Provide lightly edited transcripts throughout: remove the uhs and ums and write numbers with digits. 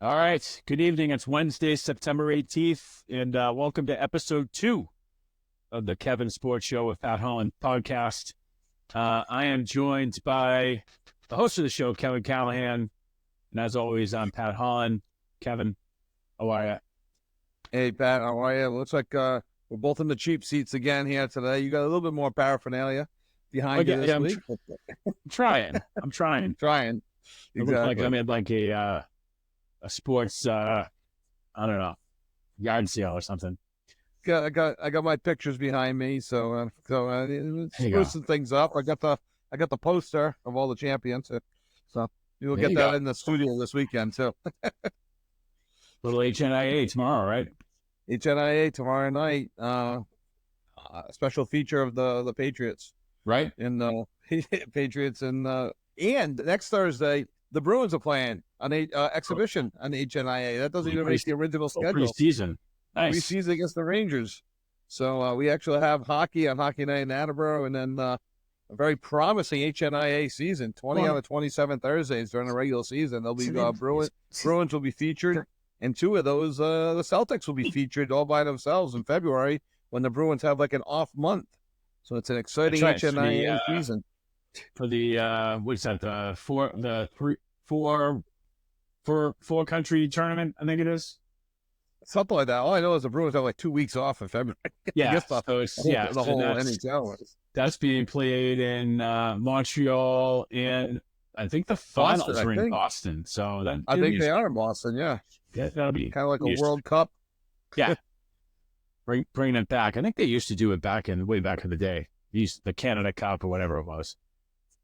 All right. Good evening. It's Wednesday, September 18th, and welcome to episode 2 of the Kevin Sports Show with Pat Holland podcast. I am joined by the host of the show, Kevin Callahan. And as always, I'm Pat Holland. Kevin, how are you? Hey, Pat, how are you? Looks like we're both in the cheap seats again here today. You got a little bit more paraphernalia behind you this week. I'm trying. I'm trying. Trying. It looks like I'm at like a sports, I don't know, yard sale or something. I got my pictures behind me, so sprucing things up. I got the poster of all the champions, so you'll get that in the studio this weekend too. Little HNIA tomorrow, right? HNIA tomorrow night. A special feature of the Patriots, right? In the Patriots and next Thursday the Bruins are playing an exhibition on HNIA. That doesn't even make the original schedule. Preseason. Nice. Preseason against the Rangers. So we actually have hockey on Hockey Night in Attleboro, and then a very promising HNIA season, 20 out of 27 Thursdays during the regular season. There'll be Bruins will be featured, and two of those, the Celtics will be featured all by themselves in February when the Bruins have like an off month. So it's an exciting HNIA season. For the what's that? The four country tournament, I think it is. Something like that. All I know is the Bruins have like 2 weeks off in February. Yeah, so it's, the whole NHL. That's being played in Montreal, and I think the finals are in Boston. So I think they are in Boston. Yeah, that'll be kind of like a World Cup. Yeah, bring it back. I think they used to do it way back in the day. The Canada Cup or whatever it was.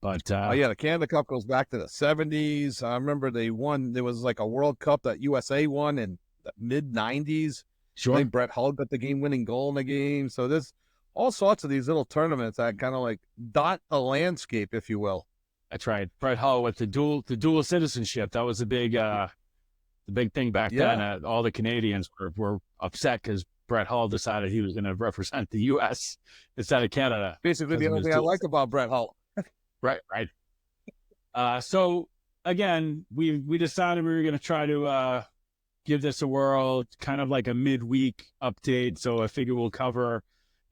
But the Canada Cup goes back to the 70s. I remember they won. There was like a World Cup that USA won in the mid-90s. Sure. I think Brett Hull got the game-winning goal in the game. So there's all sorts of these little tournaments that kind of like dot a landscape, if you will. That's right. Brett Hull with the dual citizenship. That was the big thing back then. All the Canadians were upset because Brett Hull decided he was going to represent the U.S. instead of Canada. Basically, the only thing I like about Brett Hull. Right. So again, we decided we were going to try to give this a whirl, kind of like a midweek update. So I figure we'll cover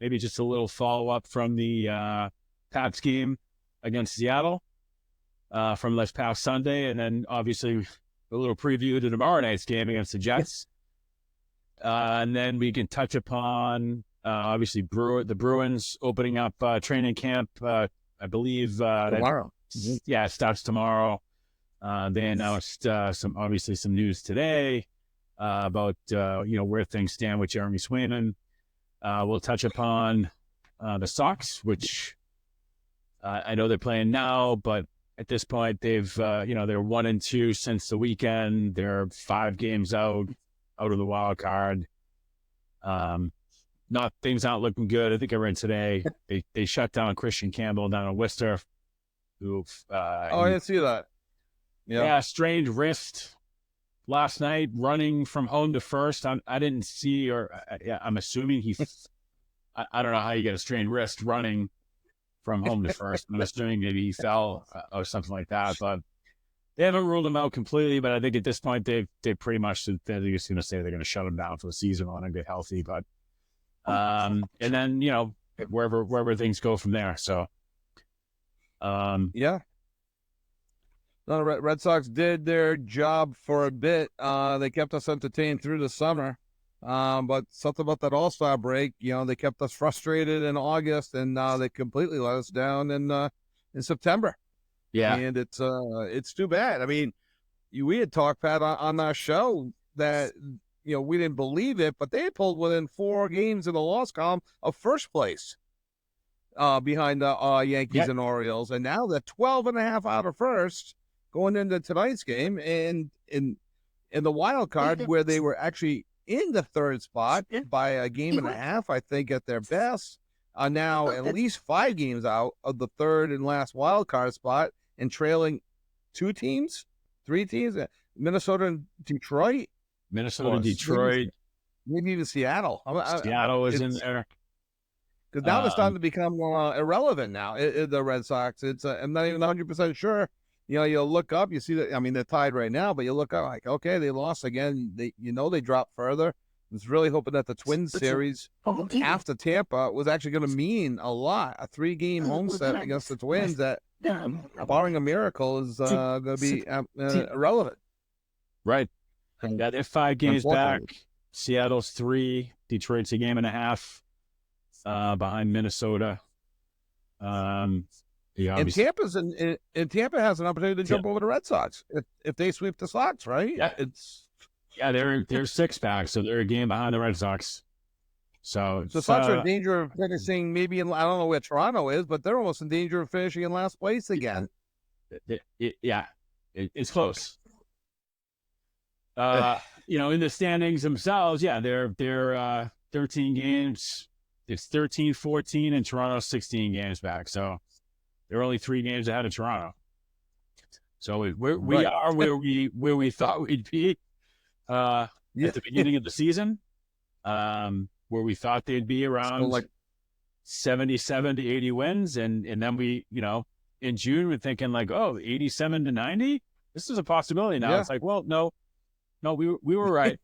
maybe just a little follow-up from the Pats game against Seattle from this past Sunday, and then obviously a little preview to tomorrow night's game against the Jets. And then we can touch upon obviously the Bruins opening up training camp. I believe tomorrow. It starts tomorrow. They announced some news today about where things stand with Jeremy Swayman. We'll touch upon the Sox, which I know they're playing now, but at this point they've they're 1-2 since the weekend. They're 5 games out of the wild card. Things aren't looking good. I think I read today they shut down Christian Campbell down in Worcester. I didn't see that. Yeah, strained wrist last night running from home to first. I didn't see, I'm assuming I don't know how you get a strained wrist running from home to first. I'm assuming maybe he fell or something like that. But they haven't ruled him out completely. But I think at this point they pretty much they're just going to say they're going to shut him down for the season on and get healthy. But and then wherever things go from there. So yeah. No, the Red Sox did their job for a bit. They kept us entertained through the summer. But something about that All-Star break, they kept us frustrated in August, and now they completely let us down in September. Yeah. And it's too bad. I mean, we had talked, Pat, on our show that, we didn't believe it, but they pulled within 4 games in the loss column of first place behind the Yankees and Orioles. And now they're 12.5 out of first going into tonight's game. And in the wild card, where they were actually in the third spot by a game and a half, I think, at their best, are now at least 5 games out of the third and last wild card spot and trailing 3 teams, Minnesota and Detroit. Maybe even Seattle. Seattle is in there. Because now they're starting to become irrelevant now, the Red Sox. I'm not even 100% sure you'll look up, you see that. I mean, they're tied right now, but you look up like, okay, they lost again. They dropped further. I was really hoping that the Twins series after Tampa was actually going to mean a lot. A 3-game homestand against the Twins that, barring a miracle, is going to be irrelevant. Right. Yeah, they're 5 games back. Seattle's 3. Detroit's a game and a half behind Minnesota. And Tampa has an opportunity to jump over the Red Sox if they sweep the Sox, right? Yeah, they're 6 back, so they're a game behind the Red Sox. So the Sox are in danger of finishing maybe in, I don't know where Toronto is, but they're almost in danger of finishing in last place again. It's close. In the standings themselves, they're 13 games. It's 13-14, and Toronto's 16 games back. So they're only 3 games ahead of Toronto. So we are where we thought we'd be at the beginning of the season, where we thought they'd be around 77 to 80 wins, and then we, in June we're thinking 87 to 90. This is a possibility now. It's like, well, no, we were right.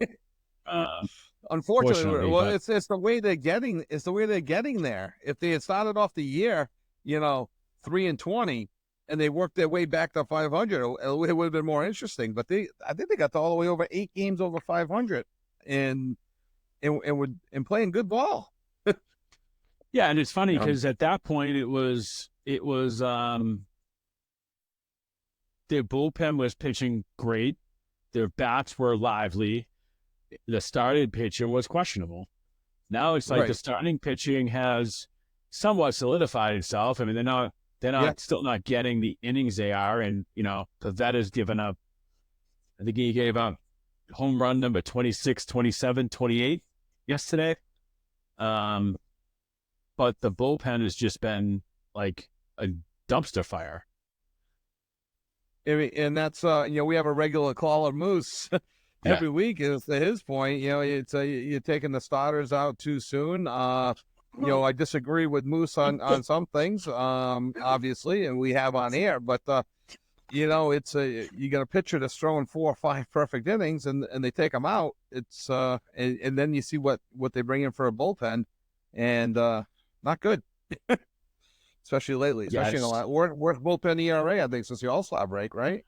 Unfortunately, it's the way they're getting. It's the way they're getting there. If they had started off the year, 3-20, and they worked their way back to 500, it would have been more interesting. But I think they got all the way over 8 games over 500, and playing good ball. Yeah, and it's funny because at that point it was their bullpen was pitching great. Their bats were lively. The starting pitcher was questionable. Now it's like the starting pitching has somewhat solidified itself. I mean, they're not still not getting the innings they are, and Pavetta's given up. I think he gave up home run number 26, 27, 28 yesterday. But the bullpen has just been like a dumpster fire. And that's we have a regular caller, Moose, every week. Is to his point, it's you're taking the starters out too soon. I disagree with Moose on some things, obviously, and we have on air. But it's you got a pitcher that's throwing 4 or 5 perfect innings, and they take them out. It's and then you see what they bring in for a bullpen, and not good. Especially lately, especially in the last worst bullpen ERA, I think, since the All-Star break, right?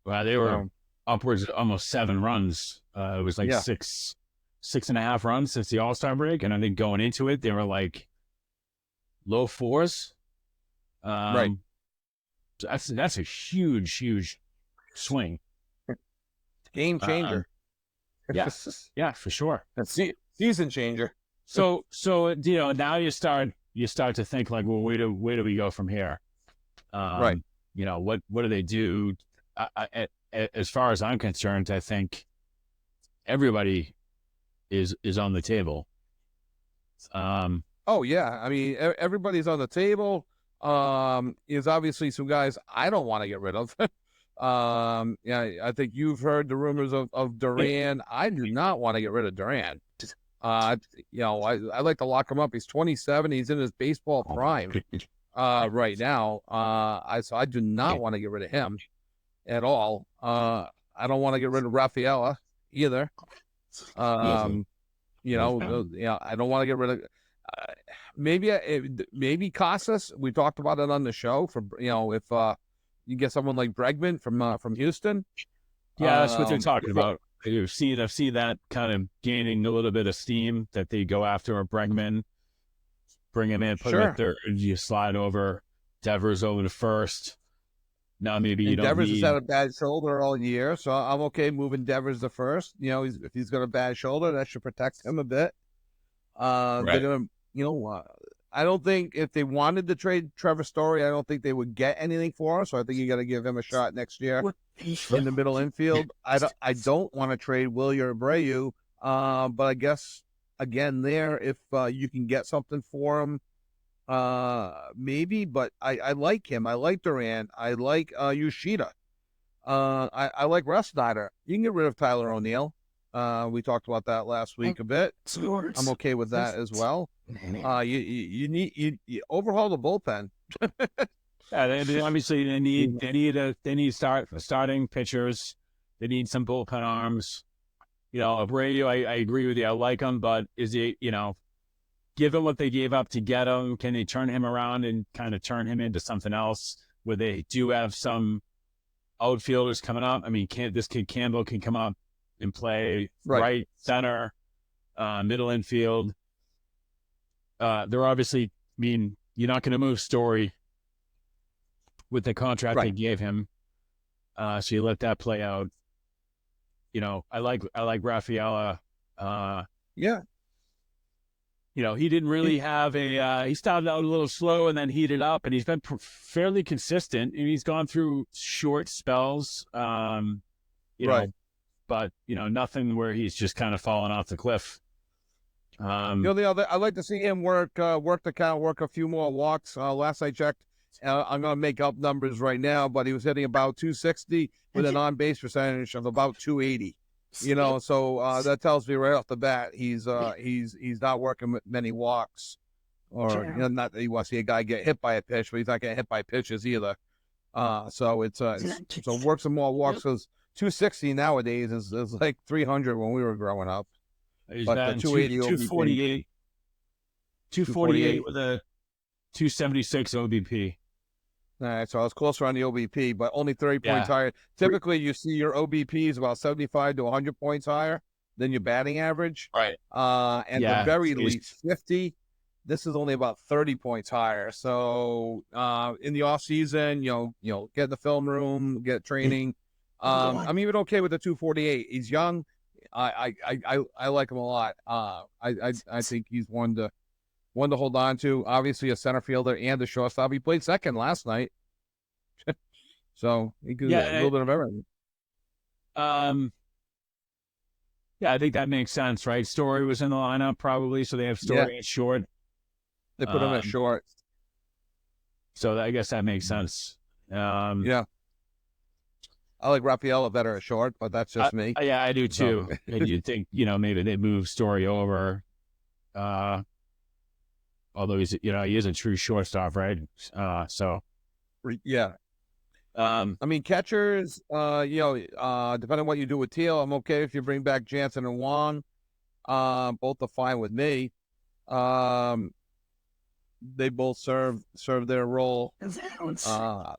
Well, they were upwards of almost 7 runs. It was like 6.5 runs since the All-Star break, and I think going into it, they were like low 4s. Right. That's a huge swing. Game changer. Yeah, for sure. That's season changer. So now you start to think like, well, where do we go from here? Right. What do they do? As far as I'm concerned, I think everybody is on the table. Oh yeah, I mean everybody's on the table. There's obviously some guys I don't want to get rid of. I think you've heard the rumors of Duran. I do not want to get rid of Duran. I like to lock him up. He's 27. He's in his baseball prime right now. So I do not want to get rid of him at all. I don't want to get rid of Rafaela either. I don't want to get rid of maybe Casas. We talked about it on the show. For if you get someone like Bregman from Houston. Yeah, that's what they're talking about. I've seen that kind of gaining a little bit of steam, that they go after a Bregman, bring him in, put him at third, you slide over Devers over to first. Now maybe you don't Devers need... has had a bad shoulder all year, so I'm okay moving Devers to first. If he's got a bad shoulder, that should protect him a bit. They're gonna, I don't think if they wanted to trade Trevor Story, I don't think they would get anything for him. So I think you got to give him a shot next year in the middle infield. I don't want to trade Wilyer Abreu, but I guess again if you can get something for him, maybe. But I like him. I like Duran. I like Yoshida. I like Russ Snyder. You can get rid of Tyler O'Neill. We talked about that last week a bit. I'm okay with that as well. You overhaul the bullpen. Obviously they need starting pitchers. They need some bullpen arms. Abreu, I agree with you. I like him, but is he, given what they gave up to get him, can they turn him around and kind of turn him into something else where they do have some outfielders coming up? I mean, this kid Campbell can come up and play right center, middle infield. They're obviously, you're not going to move Story with the contract they gave him. So you let that play out. I like Rafaela. Yeah. He didn't really have he started out a little slow and then heated up, and he's been fairly consistent, and he's gone through short spells, but nothing where he's just kind of fallen off the cliff. I'd like to see him work the count, work a few more walks. Last I checked, I'm going to make up numbers right now, but he was hitting about 260 with an on-base percentage of about 280. So that tells me right off the bat he's not working many walks, or not that he wants to see a guy get hit by a pitch, but he's not getting hit by pitches either. So work some more walks, because 260 nowadays is like 300 when we were growing up. He's but the 280 248 with a 276 OBP. All right, so I was closer on the OBP, but only 30 points higher. Typically, you see your OBP is about 75 to 100 points higher than your batting average. Right. And the very least 50. This is only about 30 points higher. So in the off season, get in the film room, get training. I'm even okay with the 248. He's young. I like him a lot. I think he's one to hold on to. Obviously, a center fielder and a shortstop. He played second last night, so he could do a little bit of everything. I think that makes sense, right? Story was in the lineup probably, so they have Story at short. They put him at short, so I guess that makes sense. I like Rafaela better at short, but that's just me. Yeah, I do too. And you'd think, maybe they move Story over. Although he is a true shortstop, right? Catchers, depending on what you do with Teal, I'm okay if you bring back Jansen and Wong. Both are fine with me. They both serve their role.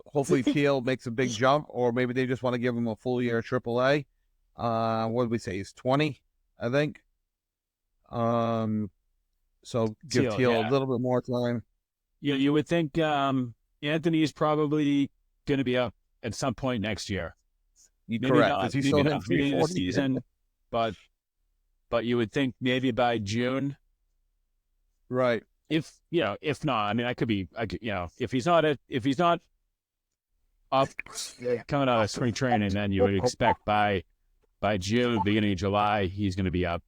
Hopefully Teal makes a big jump, or maybe they just want to give him a full year AAA. What did we say? He's 20, I think. So give Teal a little bit more time. Yeah, you would think Anthony's probably going to be up at some point next year. Correct, because he's still in the season, but you would think maybe by June. Right. If not, if he's not up coming out of spring training, then you would expect by June, beginning of July, he's going to be up.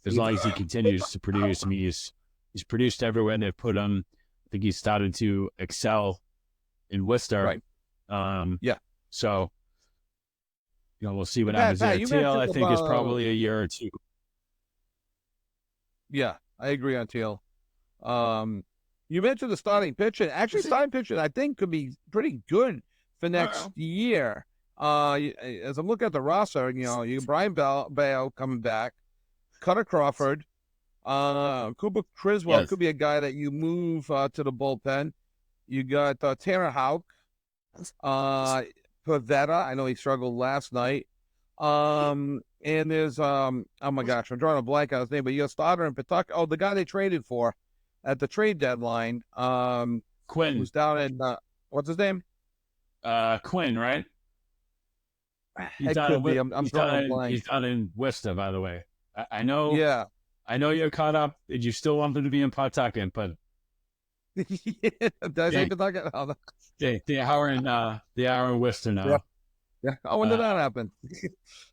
As long as he continues to produce. I mean, he's produced everywhere they've put him. I think he's started to excel in Worcester. Right. So, we'll see what happens there. Teal, I think, is probably a year or two. Yeah, I agree on Teal. You mentioned the starting pitching. Actually, starting pitching, I think, could be pretty good for next year. As I'm looking at the roster, you Brian Bale coming back, Cutter Crawford, Cooper Criswell could be a guy that you move to the bullpen. You got Tanner Houck, Pavetta. I know he struggled last night. And there's oh my gosh, I'm drawing a blank on his name, but you got Stoddard and Pawtucket. Oh, the guy they traded for at the trade deadline. Quinn, who's down in what's his name? Quinn, right? He's drawing a blank. He's down in Worcester, by the way. I know. Yeah. I know you're caught up. And you still want them to be in Pawtucket, but did I say Pawtucket? Oh, they are in Worcester now. Yeah. Oh, when did that happen?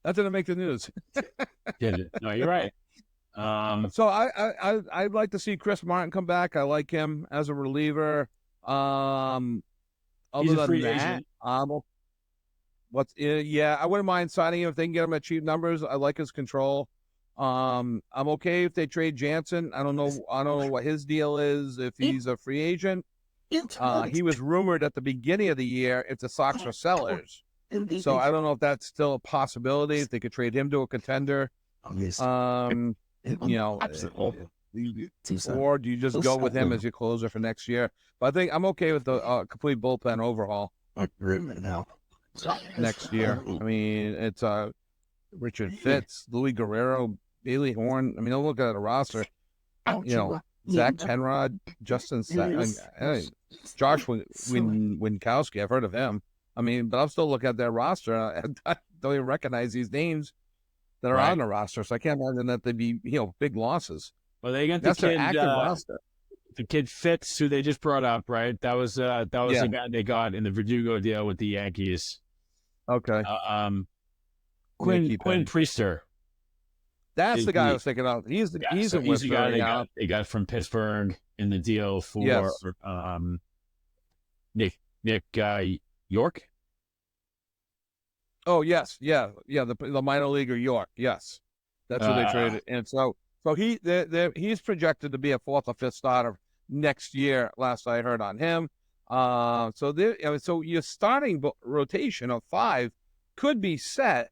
That didn't make the news. Did it? No, you're right. So I'd like to see Chris Martin come back. I like him as a reliever. Other He's a free than that, agent. I wouldn't mind signing him if they can get him at cheap numbers. I like his control. I'm okay if they trade Jansen. I don't know what his deal is, if he's a free agent. He was rumored at the beginning of the year if the Sox are sellers. So I don't know if that's still a possibility, if they could trade him to a contender. You know, or do you just go with him as your closer for next year? But I think I'm okay with the complete bullpen overhaul next year. I mean, it's Richard Fitz, Louis Guerrero, Bailey Horn. I mean, don't look at the roster. You know, Zach Penrod, Justin Josh Winkowski. I've heard of him. I mean, but I'm still looking at their roster. I don't even recognize these names that are on the roster, so I can't imagine that they'd be, big losses. Well, they got That's the their kid, active roster. the kid Fitz, who they just brought up, right? That was the guy they got in the Verdugo deal with the Yankees. Okay. Quinn Priester. That's the guy I was thinking of. He's the guy they got from Pittsburgh in the deal for Nick York. Oh yes, yeah, the minor leaguer York. Yes, that's who they traded. And so he's projected to be a fourth or fifth starter next year. Last I heard on him. So your starting rotation of 5 could be set.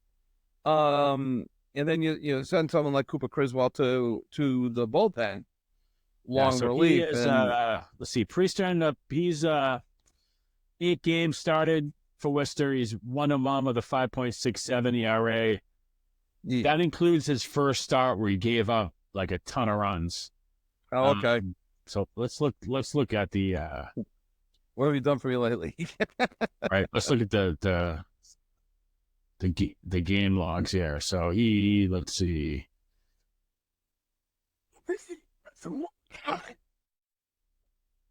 And then you send someone like Cooper Criswell to the bullpen, long relief. Let's see, Priester he's 8 games started for Worcester. He's 1-1 with a 5.67 ERA. Yeah. That includes his first start where he gave up like a ton of runs. Oh, okay. So let's look at the. What have you done for me lately? Right. Let's look at the game logs here. So let's see.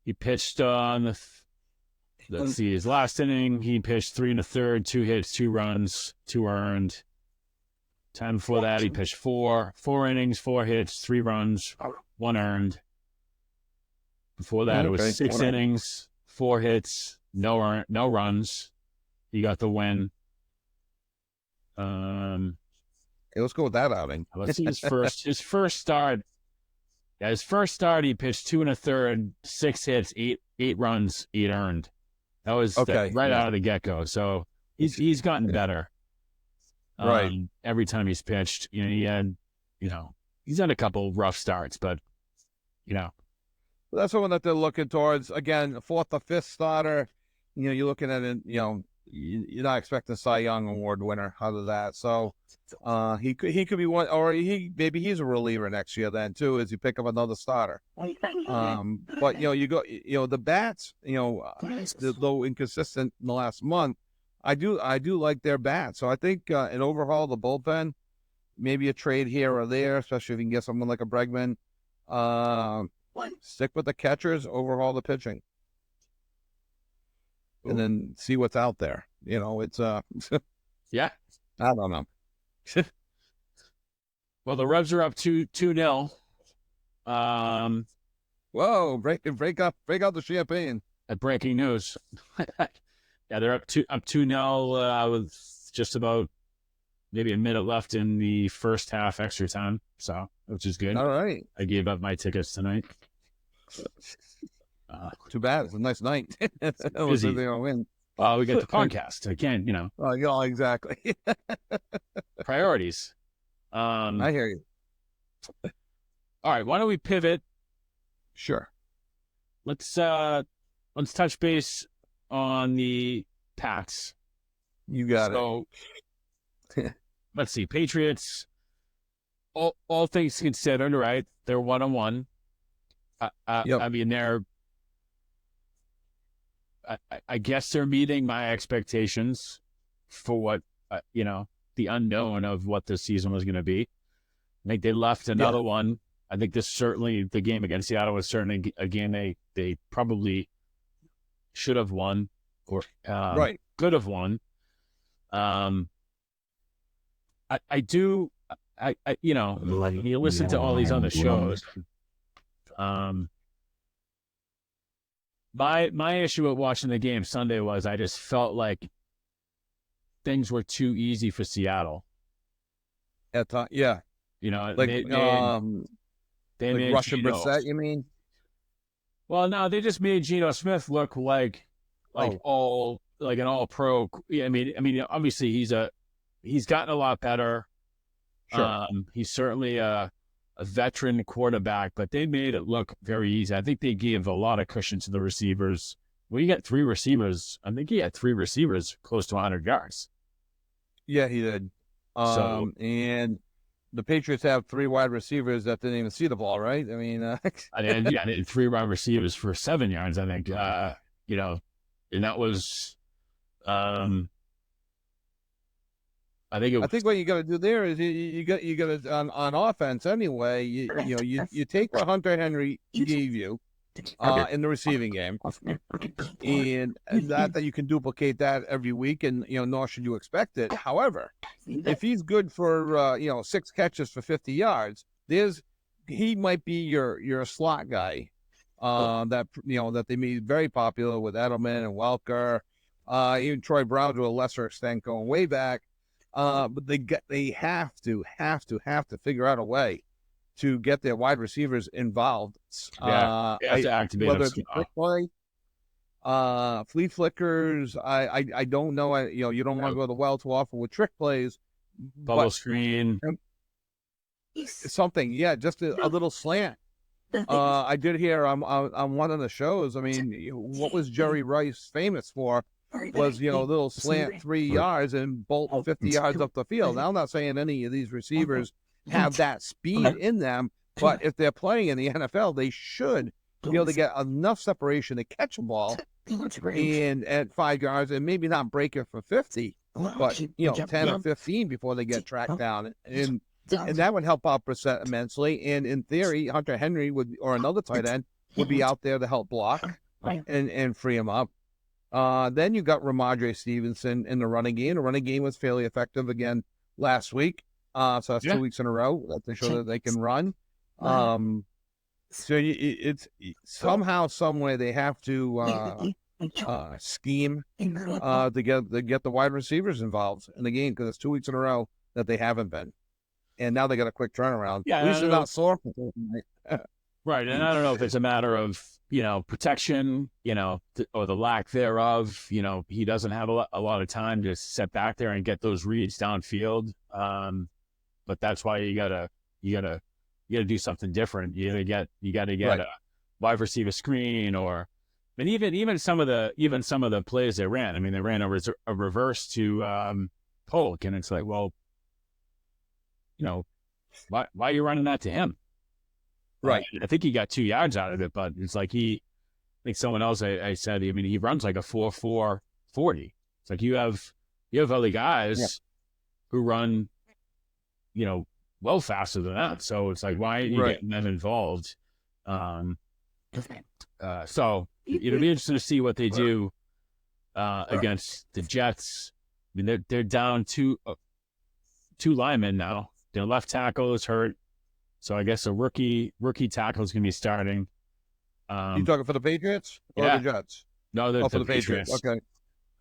He pitched on let's see, his last inning, he pitched 3 1/3, 2 hits, 2 runs, 2 earned. Time before that, he pitched 4 innings, 4 hits, 3 runs, 1 earned. Before that, it was 6 innings, 4 hits, no runs. He got the win. Hey, let's go with that outing. Let's see his first start. Yeah, his first start, he pitched 2 1/3, 6 hits, 8 runs, 8 earned. That was out of the get-go. So he's gotten better. Right. Every time he's pitched, he had, he's had a couple rough starts, but, that's the one that they're looking towards. Again, a 4th or 5th starter. You're looking at it. You're not expecting a Cy Young Award winner out of that. So he could be one, or maybe he's a reliever next year then too, as you pick up another starter. But you go, the bats, though inconsistent in the last month, I do like their bats. So I think an overhaul of the bullpen, maybe a trade here or there, especially if you can get someone like a Bregman. Stick with the catchers, overhaul the pitching. And then see what's out there. It's yeah. I don't know. Well, the Revs are up 2-0. Whoa! Break out the champagne. At breaking news. Yeah, they're up 2-0 with just about maybe a minute left in the first half extra time. So, which is good. All right. I gave up my tickets tonight. Too bad. It's a nice night. Busy. They're gonna win. Well, we get the podcast again. Oh, yeah, exactly. Priorities. I hear you. All right, why don't we pivot? Sure. Let's touch base on the Pats. You got it. Let's see. Patriots. All things considered, right? They're 1-1. Yep. I mean, I guess they're meeting my expectations for what, the unknown of what this season was going to be. I think they left another one. I think the game against Seattle was certainly a game they probably should have won or could have won. You listen to all these other shows. My issue with watching the game Sunday was I just felt like things were too easy for Seattle. Yeah. Like they like Russian Brissett, you mean? Well, no, they just made Geno Smith look like Oh, all like an all pro. Yeah, I mean, obviously he's gotten a lot better. sure. He's certainly a veteran quarterback, but they made it look very easy. I think they gave a lot of cushion to the receivers. Well, you got three receivers. I think he had three receivers close to 100 yards. Yeah, he did. So And the Patriots have three wide receivers that didn't even see the ball, right? I mean, I did three wide receivers for 7 yards. I think, and that was, I think it I was, think what you got to do there is you got to on offense anyway. You take what Hunter Henry gave you in the receiving game, and that you can duplicate that every week, and nor should you expect it. However, if he's good for 6 catches for 50 yards, he might be your slot guy. That they made very popular with Edelman and Welker, even Troy Brown to a lesser extent going way back. But they have to figure out a way to get their wide receivers involved. they have to activate Whether him it's a somehow. quick play, flea flickers. I don't know. You don't want to go the well too often with trick plays, Bubble but screen. something, yeah, just a little slant. I did hear on one of the shows. I mean, what was Jerry Rice famous for? Was a little slant 3 yards and bolt 50 yards up the field. Now, I'm not saying any of these receivers have that speed in them, but if they're playing in the NFL, they should be able to get enough separation to catch a ball and at 5 yards and maybe not break it for 50, but 10 or 15 before they get tracked down. And that would help out Brissett immensely. And in theory, Hunter Henry or another tight end would be out there to help block and free him up. Then you got Ramondre Stevenson in the running game. The running game was fairly effective again last week. So that's 2 weeks in a row that they show that they can run. So it's somehow, some way they have to scheme to get the wide receivers involved in the game, because it's 2 weeks in a row that they haven't been. And now they got a quick turnaround. Yeah, At least they're not sore. Right, and I don't know if it's a matter of protection, or the lack thereof. He doesn't have a lot of time to sit back there and get those reads downfield. But that's why you gotta do something different. You gotta get Right. a wide receiver screen, or even some of the plays they ran. I mean, they ran a reverse to Polk, and it's like, well, why are you running that to him? Right. I think he got 2 yards out of it, but it's like I think someone else I said, I mean, he runs like a 4.4 40. It's like you have other guys who run, well faster than that. So it's like, why are you getting them involved? So it'll be interesting to see what they do against the Jets. I mean, they're down two linemen now. Their left tackle is hurt. So I guess a rookie tackle is going to be starting. You talking for the Patriots or the Jets? No, for the Patriots. Okay,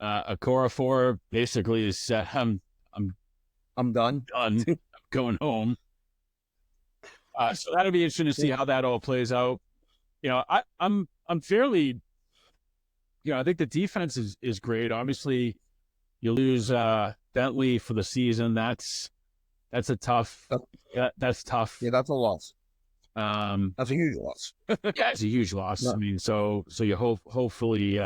Okorafor basically is said, I'm done. I'm going home. So that'll be interesting to see how that all plays out. I'm fairly, I think the defense is great. Obviously, you lose Bentley for the season. That's a tough. That's tough. Yeah, that's a loss. That's a huge loss. Yeah, it's a huge loss. Yeah. I mean, so you hopefully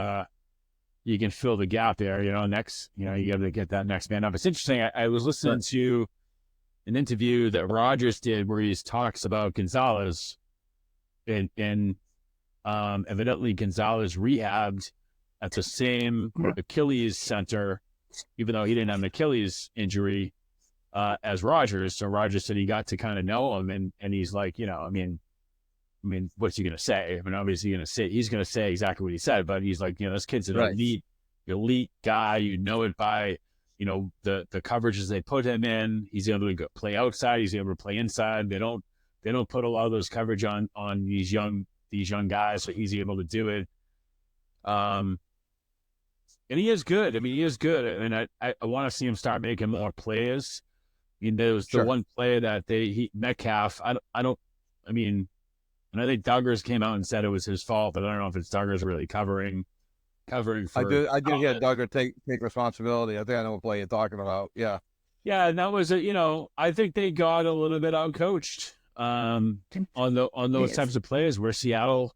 you can fill the gap there. Next, you got to get that next man up. It's interesting. I was listening to an interview that Rogers did where he talks about Gonzalez, and evidently Gonzalez rehabbed at the same Achilles center, even though he didn't have an Achilles injury as Rogers. So Rogers said he got to kind of know him, and he's like, I mean, what's he going to say? I mean, obviously he's going to say exactly what he said, but he's like, this kid's an elite guy. It by, the coverages they put him in. He's able to play outside. He's able to play inside. They don't put a lot of those coverage on these young guys, so he's able to do it. And he is good. I mean, he is good. And I want to see him start making more plays. I mean, there was the one play that Metcalf. I mean, And I think Duggars came out and said it was his fault, but I don't know if it's Duggars really covering for. I did hear Holland. Duggar take responsibility. I think I know what play you're talking about. Yeah. Yeah, and that was I think they got a little bit outcoached on those types of plays where Seattle,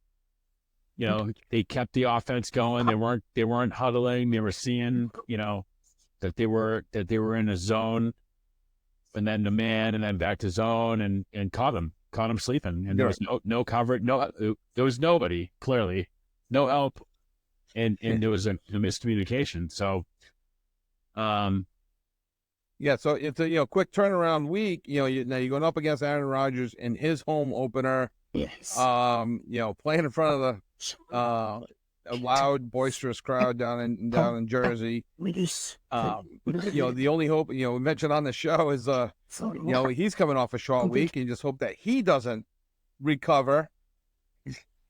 they kept the offense going. They weren't huddling. They were seeing, that they were in a zone, and then the man, and then back to zone, and caught him sleeping. And there was no coverage. There was nobody, clearly, no help, and there was a miscommunication. So, yeah, so it's a quick turnaround week. Now you're going up against Aaron Rodgers in his home opener. Yes. Playing in front of a loud, boisterous crowd down in Jersey. The only hope we mentioned on the show is he's coming off a short week, and you just hope that he doesn't recover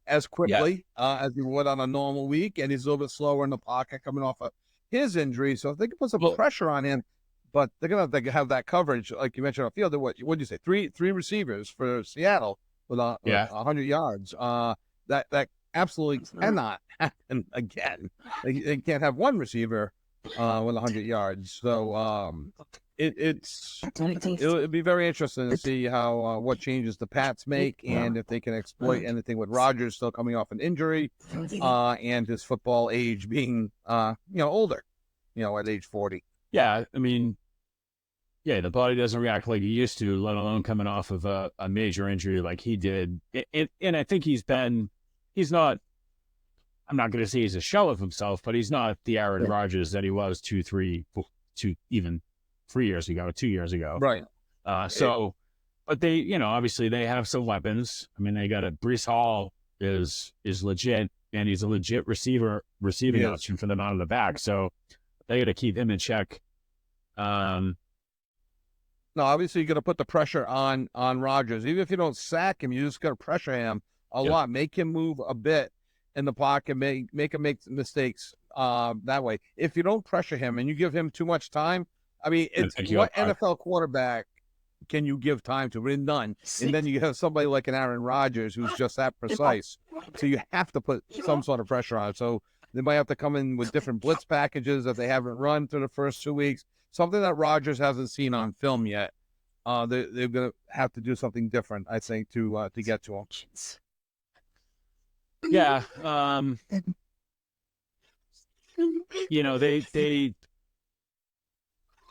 as quickly as he would on a normal week, and he's a little bit slower in the pocket coming off of his injury. So if they can put some pressure on him. But they're going to have that coverage, like you mentioned on the field. What did you say? Three receivers for Seattle with 100 yards. That absolutely cannot happen again. They can't have one receiver with 100 yards. So it'll be very interesting to see how what changes the Pats make, and if they can exploit anything with Rodgers still coming off an injury, and his football age being older, at age 40. Yeah, I mean, the body doesn't react like he used to, let alone coming off of a major injury like he did. And I think he's not, I'm not going to say he's a shell of himself, but he's not the Aaron Rodgers that he was 2 years ago, 2 years ago. Right. But they, obviously they have some weapons. I mean, they got Breece Hall is legit, and he's a legit receiving option for them out of the back. So they got to keep him in check. No, obviously you're going to put the pressure on Rodgers. Even if you don't sack him, you just got to pressure him a lot. Make him move a bit in the pocket. Make him make mistakes that way. If you don't pressure him and you give him too much time, I mean, it's what NFL quarterback can you give time to? Really none. And then you have somebody like an Aaron Rodgers who's just that precise. So you have to put some sort of pressure on him. So they might have to come in with different blitz packages that they haven't run through the first 2 weeks. Something that Rodgers hasn't seen on film yet. They're going to have to do something different, I think, to get to him. Yeah. They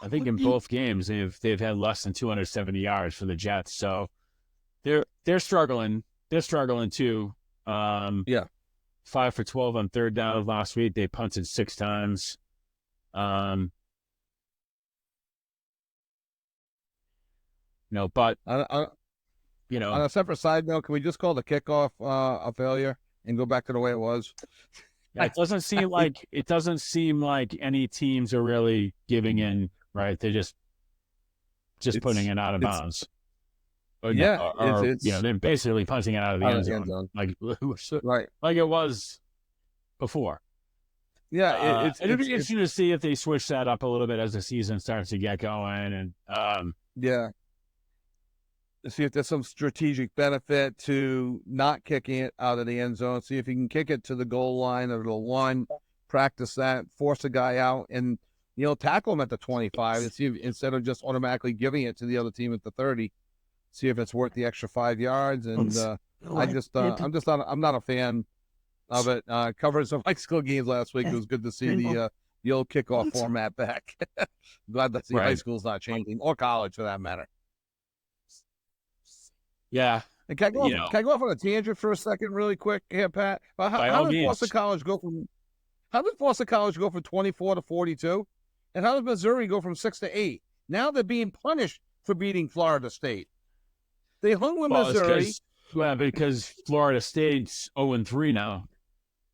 I think in both games they've had less than 270 yards for the Jets, so they're struggling. They're struggling too. 5 for 12 on third down last week. They punted 6 times. But on a separate side note, can we just call the kickoff a failure and go back to the way it was? It doesn't seem like any teams are really giving in, right? They're just putting it out of bounds. They're basically punching it out of the end zone, like it was before. Yeah, it'd be interesting to see if they switch that up a little bit as the season starts to get going, and see if there's some strategic benefit to not kicking it out of the end zone. See if you can kick it to the goal line or the 1, practice that, force a guy out, and tackle him at the 25 and see if, instead of just automatically giving it to the other team at the 30, see if it's worth the extra 5 yards. And I'm not a fan of it. Covered some high school games last week. It was good to see the old kickoff format back. Glad that the high school's not changing, or college for that matter. Yeah. And can I go off on a tangent for a second really quick here, Pat? How did Boston College go from 24 to 42? And how did Missouri go from 6 to 8? Now they're being punished for beating Florida State. They hung with Missouri. Because Florida State's 0-3 now.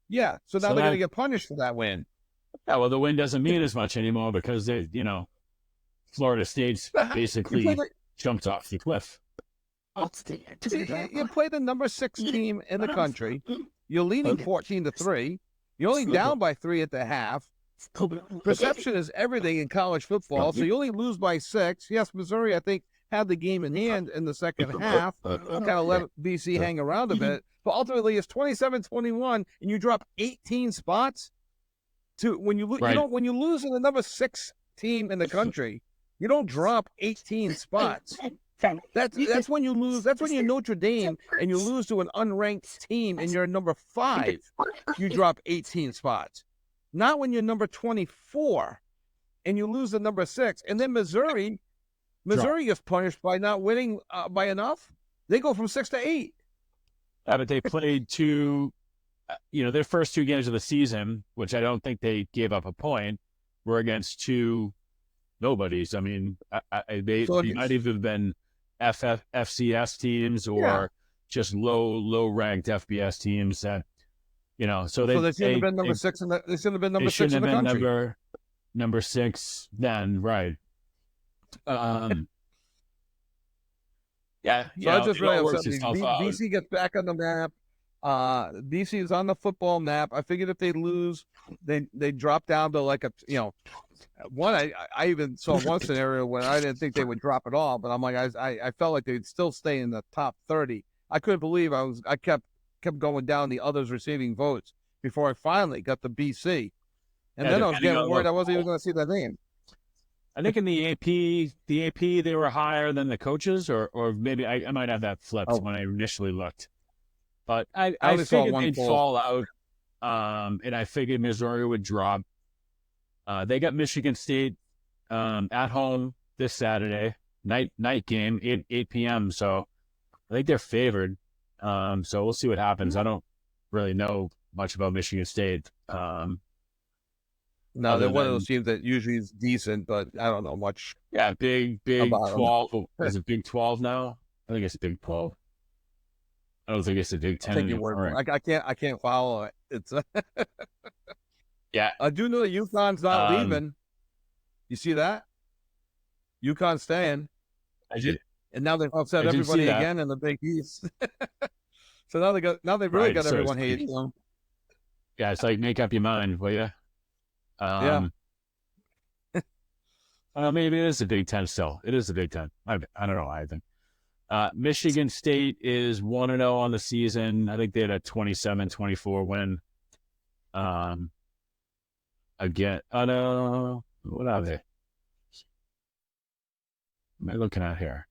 Yeah, so now they're going to get punished for that win. Yeah, well, the win doesn't mean as much anymore because Florida State's basically jumped off the cliff. You play the number 6 team in the country. You're leading 14-3. You're only down by 3 at the half. Perception is everything in college football, so you only lose by 6. Yes, Missouri, I think, had the game in hand in the second half, kind of let BC hang around a bit. But ultimately, it's 27-21, and you drop 18 spots to when you Right. when you lose in the number 6 team in the country, you don't drop 18 spots. That's when you lose. That's when you're Notre Dame and you lose to an unranked team and you're number 5. You drop 18 spots. Not when you're number 24 and you lose the number 6. And then Missouri gets punished by not winning by enough. They go from 6 to 8. Yeah, but they played their first 2 games of the season, which I don't think they gave up a point, were against 2 nobodies. I mean, they might even have been FCS teams or just low ranked FBS teams that, so they shouldn't have been number 6 in the, they shouldn't have been number 6 in the country. Number 6 then, right. Yeah. So I just really upset me. BC gets back on the map. BC is on the football map. I figured if they lose, they drop down to like one. I even saw one scenario where I didn't think they would drop at all, but I'm like, I felt like they'd still stay in the top 30. I couldn't believe I kept going down the others receiving votes before I finally got the BC, and then I was getting worried I wasn't even going to see that name. I think in the AP they were higher than the coaches, or maybe I might have that flipped when I initially looked. But I figured they'd fall out, and I figured Missouri would drop. They got Michigan State at home this Saturday, night game, 8 p.m. So I think they're favored. So we'll see what happens. I don't really know much about Michigan State. No, they're one of those teams that usually is decent, but I don't know much. Yeah, Big 12. Is it Big 12 now? I think it's Big 12. I don't think it's a Big 10. I can't follow it. It's yeah. I do know that UConn's not leaving. You see that? UConn's staying. I did. And now they've upset everybody again in the Big East. So now they've really got everyone hating them. Yeah, it's like make up your mind, will you? Yeah. Maybe it is a Big 10 still. It is a Big 10. I don't know. I think Michigan State is 1-0 on the season. I think they had a 27-24 win. Again, no, what are they? What am I looking at here?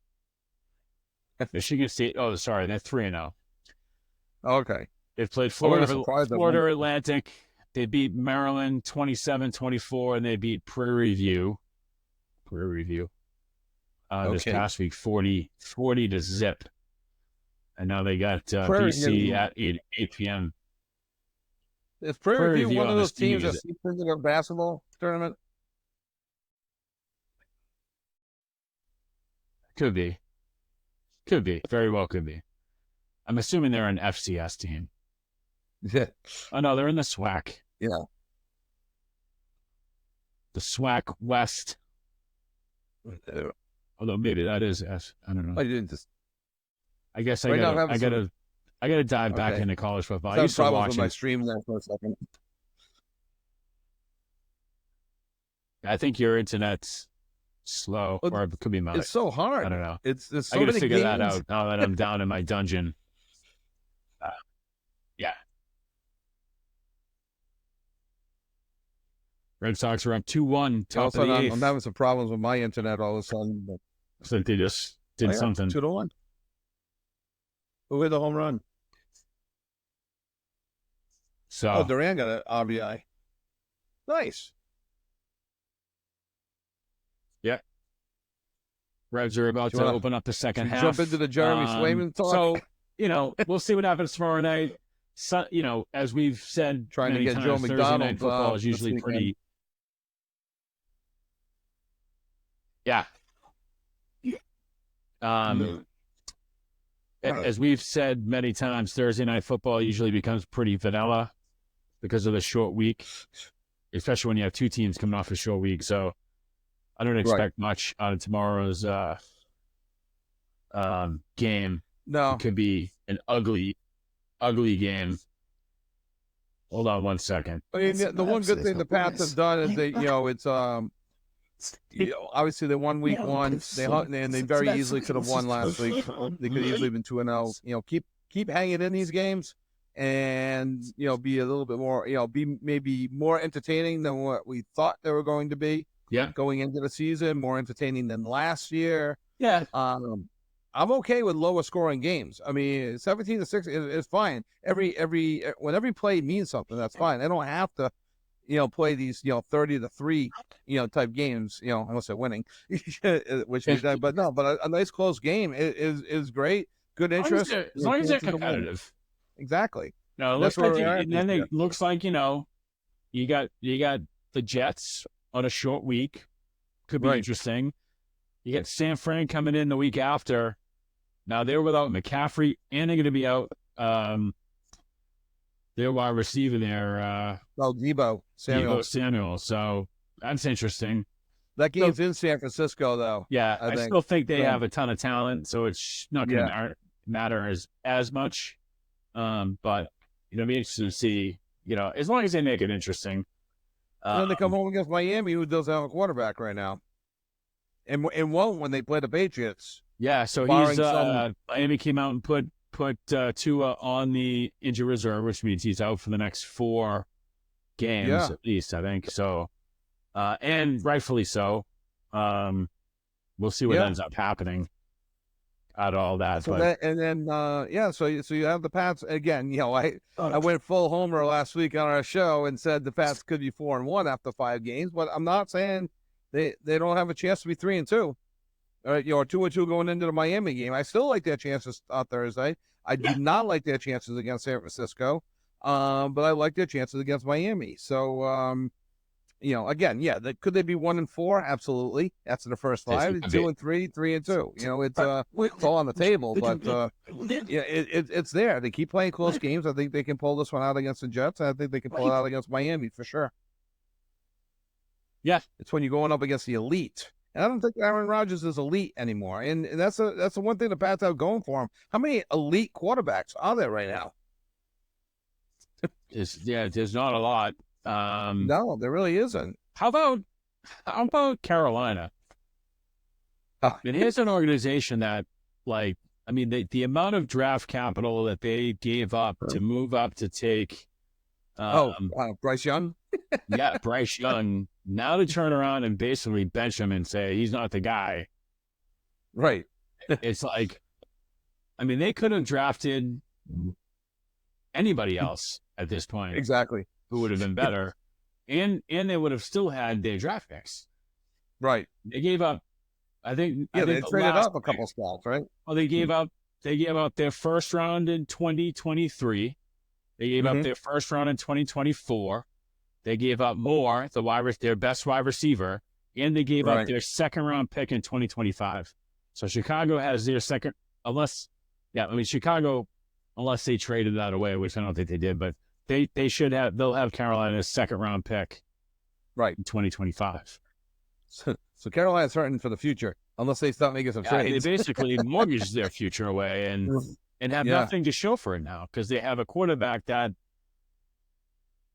Michigan State. Oh, sorry, they're 3-0. Okay. They've played Florida Atlantic. They beat Maryland 27-24, and they beat Prairie View. This past week, 40-0. And now they got BC at 8 p.m. Is Prairie View one of those teams that seems into their basketball tournament? Could be. Very well could be. I'm assuming they're an FCS team. Yeah. Oh, no, they're in the SWAC. Yeah. The SWAC West. Although maybe that is S. I don't know. I didn't just. I guess I gotta dive back into college football. I used to watch my stream there for a second. I think your internet's slow, or it could be mine. It's so hard. I don't know. It's so I gotta many figure games. that out now that I'm down in my dungeon. Yeah. Red Sox are up 2-1. Top of the eighth. I'm having some problems with my internet all of a sudden. But... So they just did something. 2-1. Who hit the home run? So Duran got an RBI. Nice. Yeah. Reds are about to open up the second half. Jump into the Jeremy Swayman talk. So, we'll see what happens tomorrow night. So, as we've said, trying to get times, Joe Thursday McDonald night football is usually pretty. Yeah. As we've said many times, Thursday night football usually becomes pretty vanilla because of the short week, especially when you have 2 teams coming off a short week. So I don't expect much out of tomorrow's game. No. It could be an ugly game. Hold on one second. I mean, the one good thing the Pats have done is they, it's Obviously, they won week one. They very easily could have won last week. They could easily have been 2-0. Keep hanging in these games, and be a little bit more. Be maybe more entertaining than what we thought they were going to be. Yeah, Going into the season, more entertaining than last year. yeah. I'm okay with lower scoring games. I mean, 17-6 is fine. When every play means something, that's fine. They don't have to, play these, 30-3, type games, unless they're winning, which we done. But no, but a nice close game is great. Good interest. As long as they're competitive. Exactly. No, it looks like, and then it looks like, you got the Jets on a short week. Could be interesting. You get San Fran coming in the week after. Now they're without McCaffrey, and they're going to be out. Their wide receiver there. Deebo Samuel. So that's interesting. That game's in San Francisco, though. Yeah, I still think they have a ton of talent, so it's not going to matter as much. But it'll be interesting to see. As long as they make it interesting. And then they come home against Miami, who doesn't have a quarterback right now, and won't when they play the Patriots. Yeah, so Miami came out and put Tua on the injury reserve, which means he's out for the next 4 games at least, I think. So, and rightfully so. We'll see what ends up happening out of all that. So so you have the Pats again. I went full homer last week on our show and said the Pats could be 4-1 after 5 games, but I'm not saying they don't have a chance to be 3-2. Or 2-2 going into the Miami game. I still like their chances on Thursday. I do not like their chances against San Francisco, but I like their chances against Miami. So, again, could they be 1-4? Absolutely. That's in the first 5. 2-3, 3-2. It's all on the table, but it's there. They keep playing close games. I think they can pull this one out against the Jets. I think they can pull it out against Miami for sure. Yeah, it's when you're going up against the elite. And I don't think Aaron Rodgers is elite anymore. And that's the one thing the Pats have going for him. How many elite quarterbacks are there right now? There's not a lot. No, there really isn't. How about Carolina? And here's an organization that, the amount of draft capital that they gave up to move up to take. Bryce Young? Yeah, Bryce Young. Now to turn around and basically bench him and say he's not the guy. Right. It's like, they could have drafted anybody else at this point. Exactly. Who would have been better. And they would have still had their draft picks. Right. They gave up, I think they traded up a couple spots, right? Well, they gave up their first round in 2023. They gave up their first round in 2024. They gave up more, their best wide receiver, and they gave up their second round pick in 2025. So Chicago has their second, Chicago, unless they traded that away, which I don't think they did, but they'll have Carolina's second round pick in 2025 So Carolina's hurting for the future unless they start making some trades. They basically mortgage their future away and have nothing to show for it now because they have a quarterback that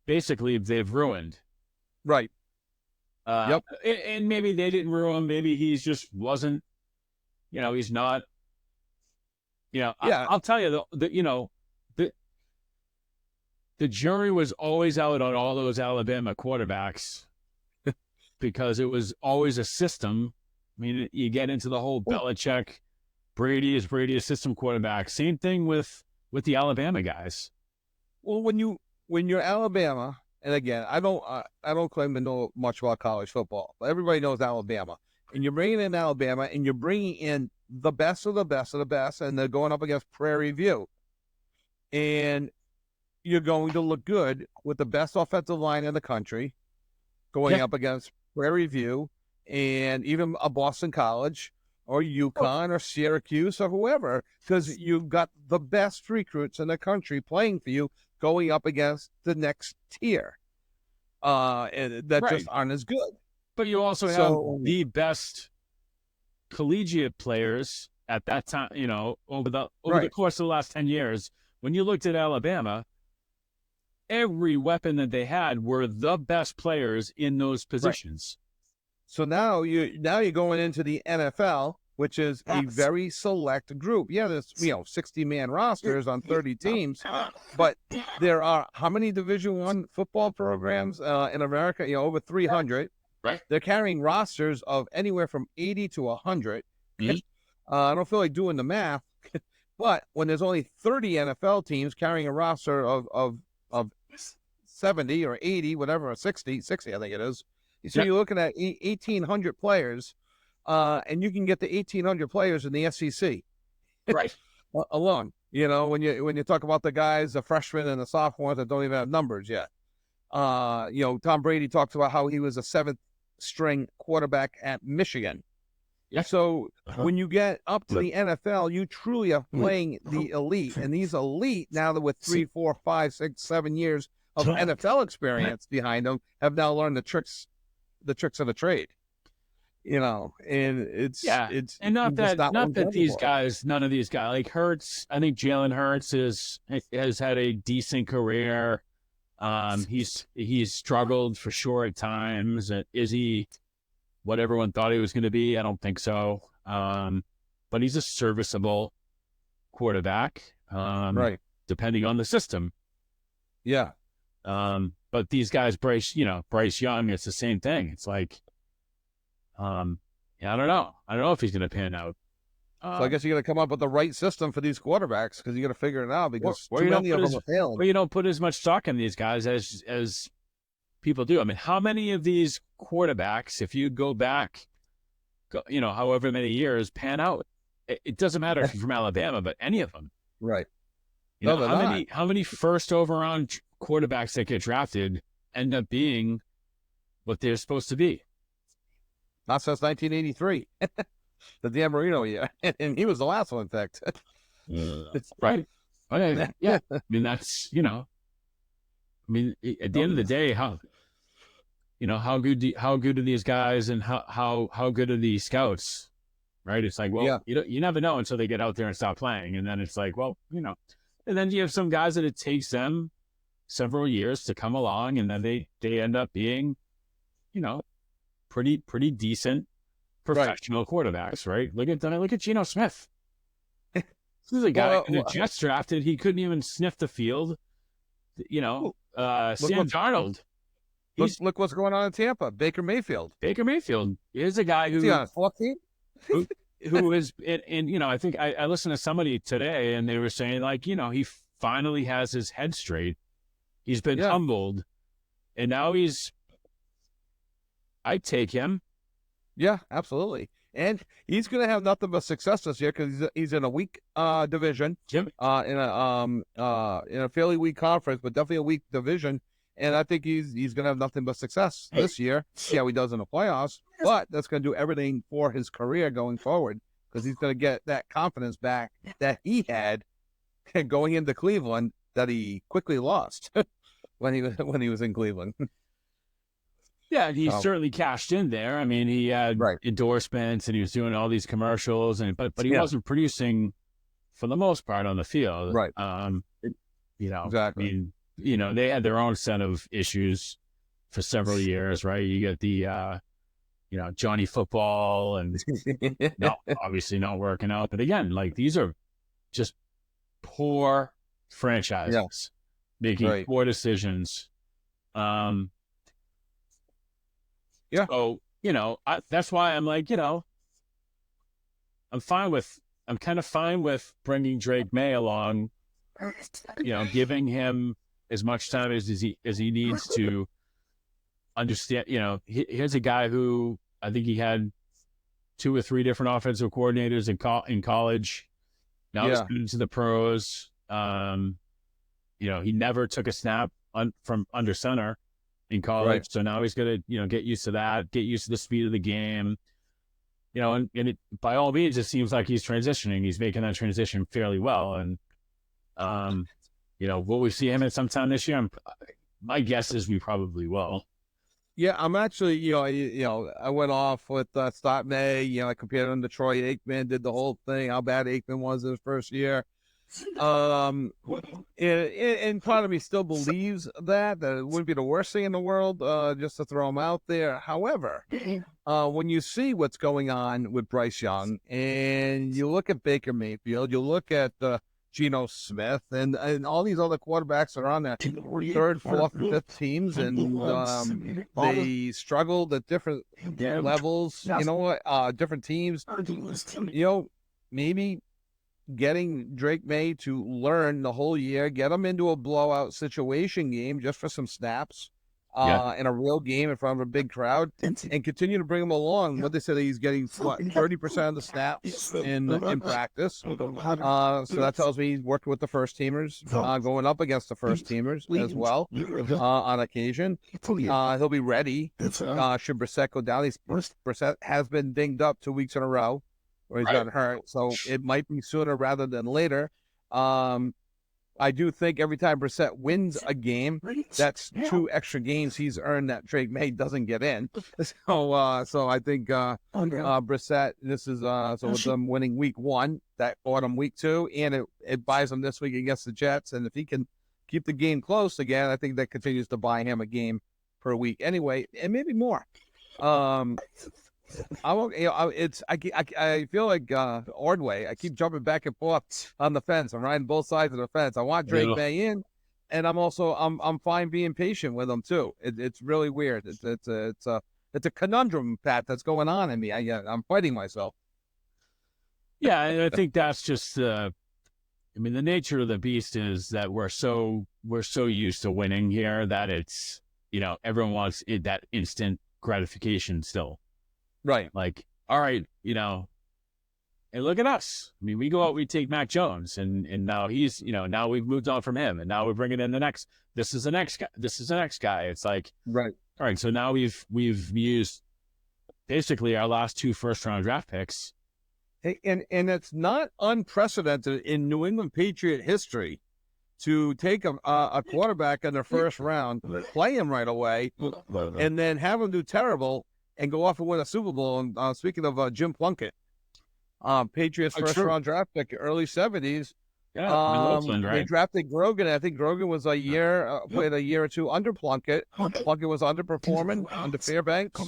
basically they've ruined. Right. Yep. And maybe they didn't ruin. Maybe he's just wasn't, he's not, I'll tell you the jury was always out on all those Alabama quarterbacks because it was always a system. You get into the whole Belichick, Brady a system quarterback. Same thing with the Alabama guys. Well, when you're Alabama, and again, I don't claim to know much about college football, but everybody knows Alabama. And you're bringing in Alabama, and you're bringing in the best of the best of the best, and they're going up against Prairie View. And you're going to look good with the best offensive line in the country going up against Prairie View and even a Boston College or UConn or Syracuse or whoever, because you've got the best recruits in the country playing for you going up against the next tier that just aren't as good. But you also have the best collegiate players at that time, over the course of the last 10 years. When you looked at Alabama, every weapon that they had were the best players in those positions. So now you're going into the NFL, which is a very select group. Yeah, there's 60-man rosters on 30 teams, but there are how many Division I football programs in America? Over 300. Right. They're carrying rosters of anywhere from 80 to 100. Mhm. I don't feel like doing the math, but when there's only 30 NFL teams carrying a roster of 70 or 80, whatever, or 60, I think it is. So Yep. you're looking at 1,800 players, and you can get the 1,800 players in the SEC Right. alone. When you talk about the guys, the freshmen and the sophomores that don't even have numbers yet. Tom Brady talks about how he was a 7th-string quarterback at Michigan. Yeah. So when you get up to the NFL, you truly are playing the elite, and these elite, now that with 3, 4, 5, 6, 7 years of NFL experience behind them, have now learned the tricks of the trade. And it's and not just that these anymore. guys, none of these guys, like Hurts. I think Jalen Hurts has had a decent career. He's struggled for sure at times. Is he what everyone thought he was going to be? I don't think so. But he's a serviceable quarterback. Right. Depending on the system. Yeah. But these guys, Bryce Young, it's the same thing. It's like, I don't know. I don't know if he's going to pan out. So I guess you got to come up with the right system for these quarterbacks, because you got to figure it out, because Or too many of them are failing. Well, you don't put as much stock in these guys as people do. I mean, how many of these quarterbacks, if you go back, however many years, pan out? It doesn't matter if you're from Alabama, but any of them. Right. How many first overall quarterbacks that get drafted end up being what they're supposed to be? Not since 1983, the Dan Marino year, and he was the last one, in fact. Right. Okay. Yeah. I mean, that's at the end of the day, how good are these guys, and how good are these scouts? Right. It's like, well, you never know until they get out there and stop playing, and then it's like, well, and then you have some guys that it takes them several years to come along, and then they end up being, pretty decent professional quarterbacks, right? Look at Geno Smith. This is a guy in the Jets drafted. He couldn't even sniff the field. Sam Darnold. Look what's going on in Tampa. Baker Mayfield. Here's a guy who. Is he on a 14? who is, and I think I listened to somebody today, and they were saying, like, he finally has his head straight. He's been humbled, and now I'd take him. Yeah, absolutely. And he's going to have nothing but success this year, because he's in a weak division, in a fairly weak conference, but definitely a weak division. And I think he's going to have nothing but success this year. See how he does in the playoffs, but that's going to do everything for his career going forward, because he's going to get that confidence back that he had going into Cleveland, that he quickly lost when he was in Cleveland. Yeah, he certainly cashed in there. I mean, he had endorsements, and he was doing all these commercials, but he wasn't producing for the most part on the field. Right. Exactly. I mean, they had their own set of issues for several years, right? You get the, Johnny Football, and obviously not working out. But again, like, these are just poor franchises making poor decisions. So, that's why I'm like, I'm kind of fine with bringing Drake May along, giving him as much time as he needs to understand. Here's a guy who I think he had 2 or 3 different offensive coordinators in college. Now he's been into the pros. He never took a snap from under center in college, so now he's gonna get used to that, get used to the speed of the game. And it, by all means, it seems like he's transitioning. He's making that transition fairly well, and will we see him at some time this year? My guess is we probably will. Yeah, I'm actually, I went off with Scott May. I compared him to Troy Aikman, did the whole thing, how bad Aikman was in his first year. And part of me still believes that it wouldn't be the worst thing in the world just to throw him out there. However, when you see what's going on with Bryce Young and you look at Baker Mayfield, you look at Geno Smith and all these other quarterbacks that are on that third, fourth, fifth teams, and they struggled at different levels, different teams, maybe getting Drake May to learn the whole year, get him into a blowout situation game just for some snaps in a real game in front of a big crowd, and continue to bring him along. What they said, he's getting 30% of the snaps in practice. So that tells me he's working with the first teamers, going up against the first teamers as well on occasion. He'll be ready should Brissett go down. Brissett has been dinged up 2 weeks in a row, or he's gotten hurt, so it might be sooner rather than later. I do think every time Brissett wins a game, that's 2 extra games he's earned that Drake May doesn't get in. So I think Brissett, this is so with them winning week 1, that bought him week 2, and it buys him this week against the Jets. And if he can keep the game close again, I think that continues to buy him a game per week anyway, and maybe more. I feel like Ordway. I keep jumping back and forth on the fence. I'm riding both sides of the fence. I want Drake May in, and I'm fine being patient with him too. It's really weird. It's a conundrum, Pat, that's going on in me. I'm fighting myself. Yeah, and I think that's just the nature of the beast is that we're so used to winning here that it's everyone wants that instant gratification still. Right. Like, all right, and look at us. I mean, we go out, we take Mac Jones, and now he's, now we've moved on from him, and now we're bringing in the next. This is the next guy. This is the next guy. It's like, right. All right. So now we've used basically our last 2 first-round draft picks. And it's not unprecedented in New England Patriot history to take a quarterback in the first round, play him right away, and then have him do terrible and go off and win a Super Bowl. And speaking of Jim Plunkett, Patriots first-round draft pick, early 70s. Yeah, They drafted Grogan. I think Grogan was played a year or 2 under Plunkett. Plunkett was underperforming under Fairbanks.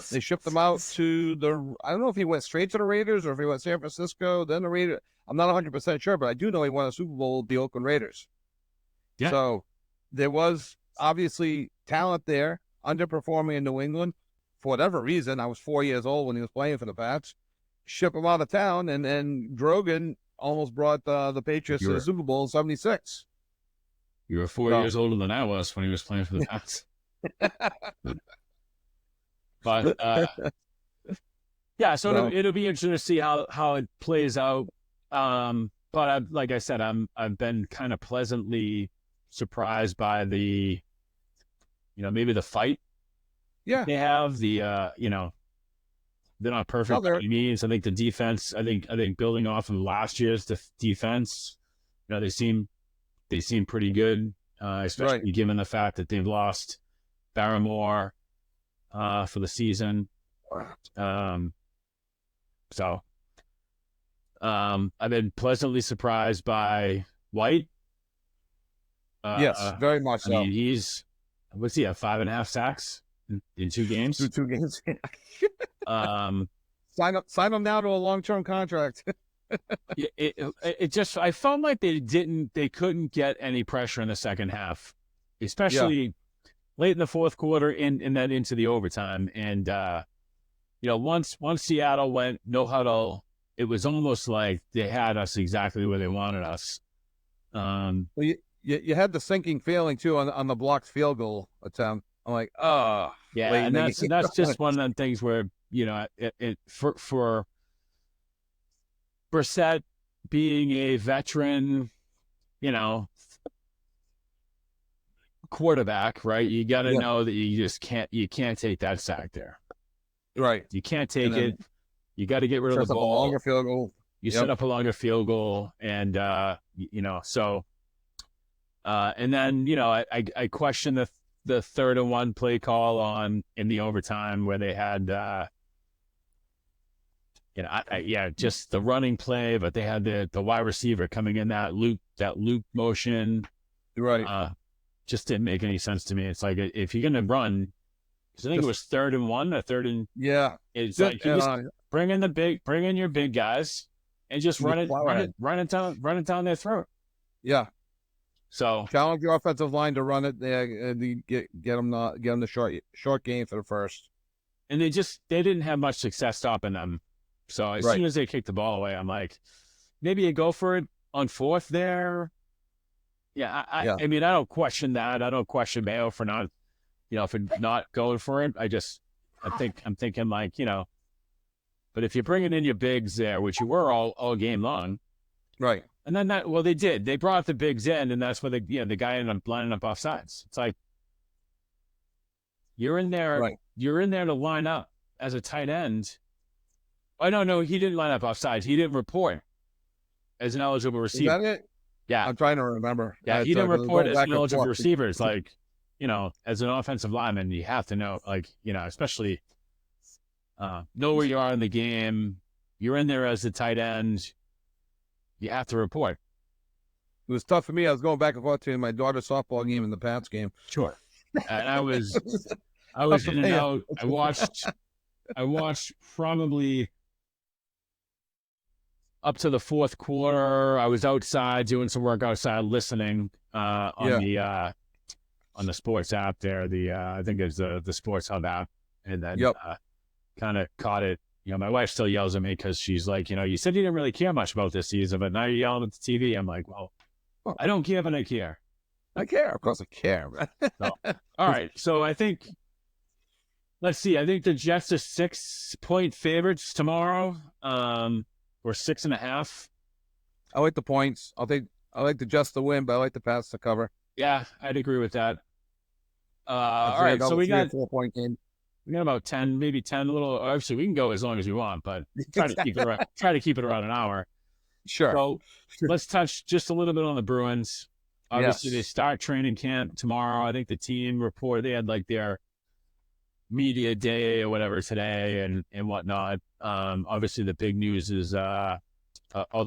They shipped him out to I don't know if he went straight to the Raiders or if he went San Francisco, then the Raiders. I'm not 100% sure, but I do know he won a Super Bowl with the Oakland Raiders. Yeah. So there was obviously talent there, underperforming in New England. For whatever reason, I was 4 years old when he was playing for the Pats. Ship him out of town, and then Grogan almost brought the Patriots to the Super Bowl in 76. You were 4 years older than I was when he was playing for the Pats. But so it'll be interesting to see how it plays out. But like I said, I've been kind of pleasantly surprised by the, maybe the fight. Yeah, they have the they're not perfect by any means. I think the defense. I think building off of last year's defense, they seem pretty good, especially given the fact that they've lost Barrymore for the season. So I've been pleasantly surprised by White. Yes, very much so. I mean, what's he have 5.5 sacks in 2 games? 2 games. Sign him now to a long-term contract. it just, I felt like they couldn't get any pressure in the second half, especially late in the fourth quarter and then into the overtime. And once Seattle went no huddle, it was almost like they had us exactly where they wanted us. Well, you had the sinking feeling too on the blocked field goal attempt. I'm like, oh, yeah, and that's just one of them things where for Brissett being a veteran, quarterback, right? You got to know that you can't take that sack there, right? You can't take it. You got to get rid of the ball. A longer field goal. You set up a longer field goal, and so. And then I question the 3rd and 1 play call in the overtime where they had just the running play, but they had the wide receiver coming in that loop motion. Right. Just didn't make any sense to me. It's like, if you're going to run, because I think it was 3rd and 1 or 3rd and, Yeah. it's like, you just bring in your big guys and just run it down their throat. Yeah. So challenge your offensive line to run it there and get them the short game for the first. And they didn't have much success stopping them. So as soon as they kicked the ball away, I'm like, maybe you go for it on 4th there. Yeah, I mean, I don't question that. I don't question Mayo for not, for not going for it. I'm thinking like, but if you're bringing in your bigs there, which you were all game long, right? And then they did. They brought the bigs in, and that's where the guy ended up lining up off sides. It's like, you're in there. Right. You're in there to line up as a tight end. Oh, no, he didn't line up off sides. He didn't report as an eligible receiver. Is that it? Yeah. I'm trying to remember. Yeah, he didn't report as an eligible receiver. It's like, as an offensive lineman, you have to know, like, especially know where you are in the game. You're in there as a tight end. You have to report. It was tough for me. I was going back and forth to my daughter's softball game and the Pats game. Sure. And I was in and out. I watched probably up to the 4th quarter. I was outside doing some work outside, listening on the sports app there. I think it's the Sports Hub app, and then kind of caught it. My wife still yells at me because she's like, you said you didn't really care much about this season, but now you're yelling at the TV. I'm like, well, I don't care, but I care. I care. Of course I care. So, all right. So I think, let's see. I think the Jets are 6-point favorites tomorrow, or 6.5. I like the points. I like the Jets to win, but I like the Pats to cover. Yeah, I'd agree with that. All right. So we got 4-point game. We got about 10, maybe 10. A little. Obviously, we can go as long as we want, but try to keep it around an hour. Sure. So let's touch just a little bit on the Bruins. Obviously, they start training camp tomorrow. I think the team reported they had like their media day or whatever today and whatnot. Obviously, the big news is, although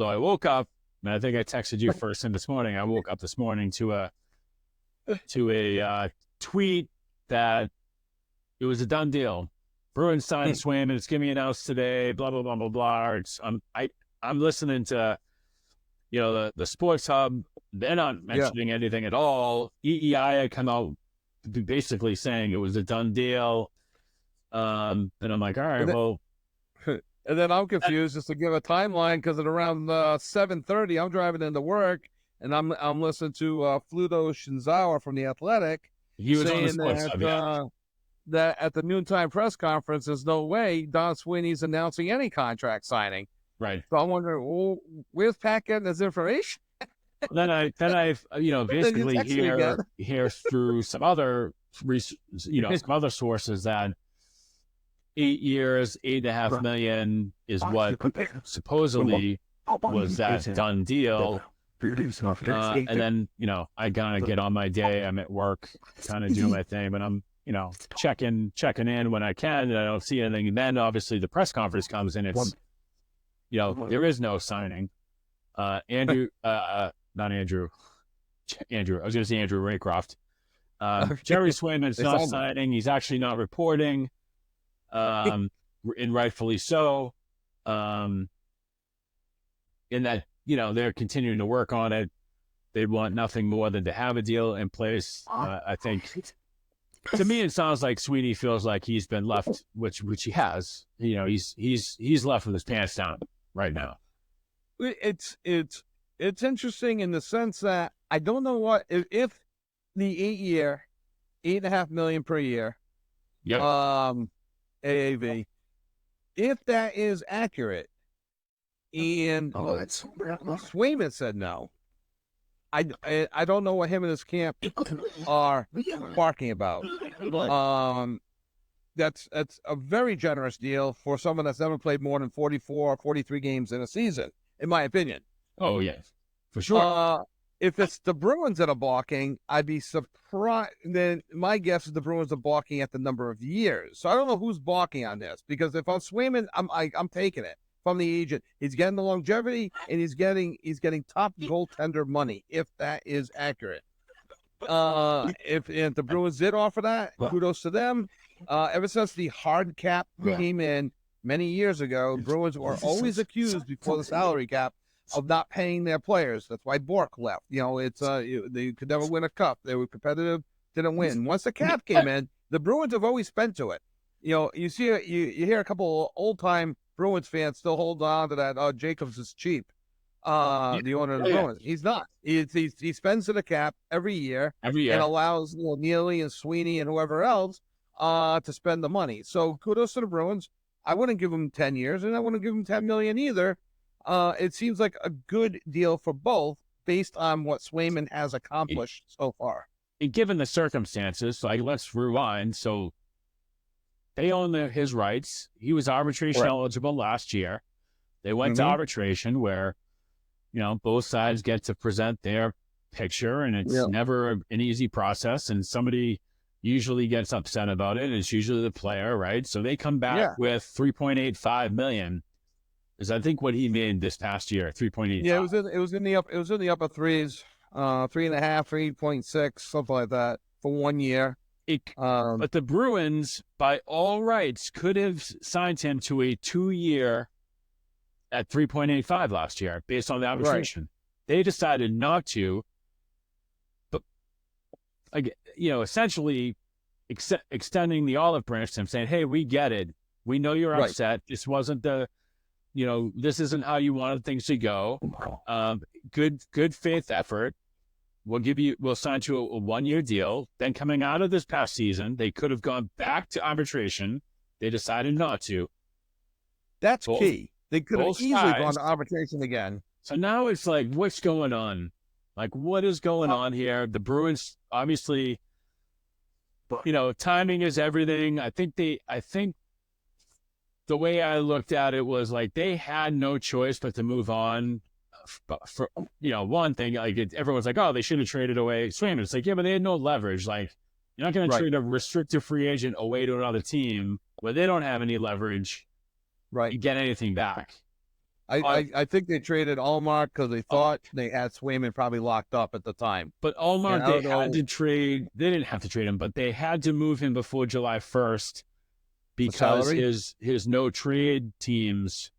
I woke up, and I think I texted you first thing this morning. I woke up this morning to a tweet that it was a done deal. Bruins signed Swayman. It's going to be announced today. Blah blah blah blah blah. I'm listening to, the Sports Hub. They're not mentioning anything at all. EEI had come out basically saying it was a done deal. And I'm like, all right, well. And then I'm confused just to give a timeline because at around 7:30, I'm driving into work and I'm listening to Fluto Shinzawa from The Athletic. He was on the Sports Hub, that at the noontime press conference, there's no way Don Sweeney's announcing any contract signing. Right. So I'm wondering, well, where's Pat getting this information? Then I basically hear through some other some other sources that 8 years, $8.5 million is what supposedly was that done deal. And then I kind of get on my day. I'm at work, kind of doing my thing, but I'm checking in when I can, and I don't see anything. And then obviously the press conference comes in. It's there is no signing. Not Andrew. Andrew. I was going to say Andrew Raycroft. Jerry Swayman's not signing. He's actually not reporting, and rightfully so. In that they're continuing to work on it. They want nothing more than to have a deal in place. I think. To me, it sounds like Sweeney feels like he's been left, which he has. He's left with his pants down right now. It's interesting in the sense that I don't know what if the 8 year, $8.5 million per year, AAV, if that is accurate, and Swayman said no. I don't know what him and his camp are barking about. That's a very generous deal for someone that's never played more than 44 or 43 games in a season, in my opinion. Oh, yes, for sure. If it's the Bruins that are balking, I'd be surprised. Then my guess is the Bruins are balking at the number of years. So I don't know who's balking on this, because if I'm Swayman, I'm taking it. from the agent. He's getting the longevity, and he's getting top goaltender money, if that is accurate. If the Bruins did offer that, kudos to them. Ever since the hard cap came in many years ago, Bruins were always accused before the salary cap of not paying their players. That's why Bork left. It's they could never win a cup. They were competitive, didn't win. Once the cap came in, the Bruins have always spent to it. You hear a couple old time Bruins fans still hold on to that. Oh, Jacobs is cheap. The owner of the Bruins, he's not. He spends to the cap every year, and allows Neely and Sweeney and whoever else to spend the money. So kudos to the Bruins. I wouldn't give them 10 years, and I wouldn't give them $10 million either. It seems like a good deal for both, based on what Swayman has accomplished so far. Given the circumstances, let's rewind. So they own his rights. He was arbitration eligible last year. They went to arbitration where, both sides get to present their picture, and it's never an easy process, and somebody usually gets upset about it, and it's usually the player, right? So they come back with $3.85 million. Is I think what he made this past year, 3.8. Yeah, it was in the upper threes, 3.5, 3.6, something like that for 1 year. But the Bruins, by all rights, could have signed him to a 2-year at 3.85 last year, based on the arbitration. Right. They decided not to, but essentially extending the olive branch to him, saying, "Hey, we get it. We know you're upset. This wasn't this isn't how you wanted things to go. Good faith effort. We'll sign to a 1-year deal." Then coming out of this past season, they could have gone back to arbitration. They decided not to. That's key. They could have easily gone to arbitration again. So now it's like, what's going on? What is going on here? The Bruins, obviously, timing is everything. I think the way I looked at it was they had no choice but to move on. For one thing, everyone's like, oh, they should have traded away Swayman. It's but they had no leverage. You're not going to trade a restricted free agent away to another team where they don't have any leverage. Right, to get anything back. I think they traded Allmark because they thought they had Swayman probably locked up at the time. But Allmark, they had to trade. They didn't have to trade him, but they had to move him before July 1st because his no trade teams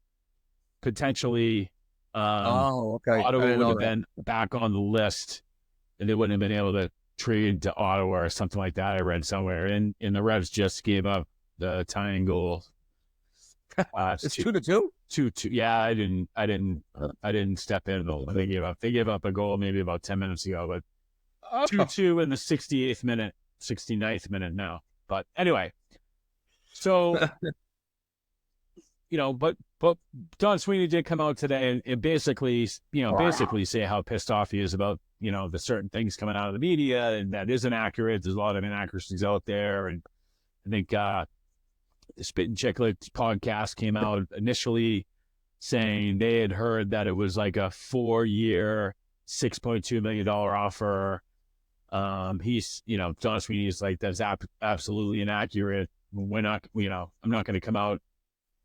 potentially. Ottawa would have been back on the list, and they wouldn't have been able to trade to Ottawa or something like that. I read somewhere, and the Revs just gave up the tying goal. It's 2-2. 2-2. Yeah, I didn't step in. They gave up. They gave up a goal maybe about 10 minutes ago, but 2-2 in the 68th minute, 69th minute now. But anyway, so but Don Sweeney did come out today and basically say how pissed off he is about the certain things coming out of the media, and that isn't accurate. There's a lot of inaccuracies out there, and I think the Spit and Chicklets podcast came out initially saying they had heard that it was a 4-year, $6.2 million offer. He's, Don Sweeney's that's absolutely inaccurate. I'm not going to come out.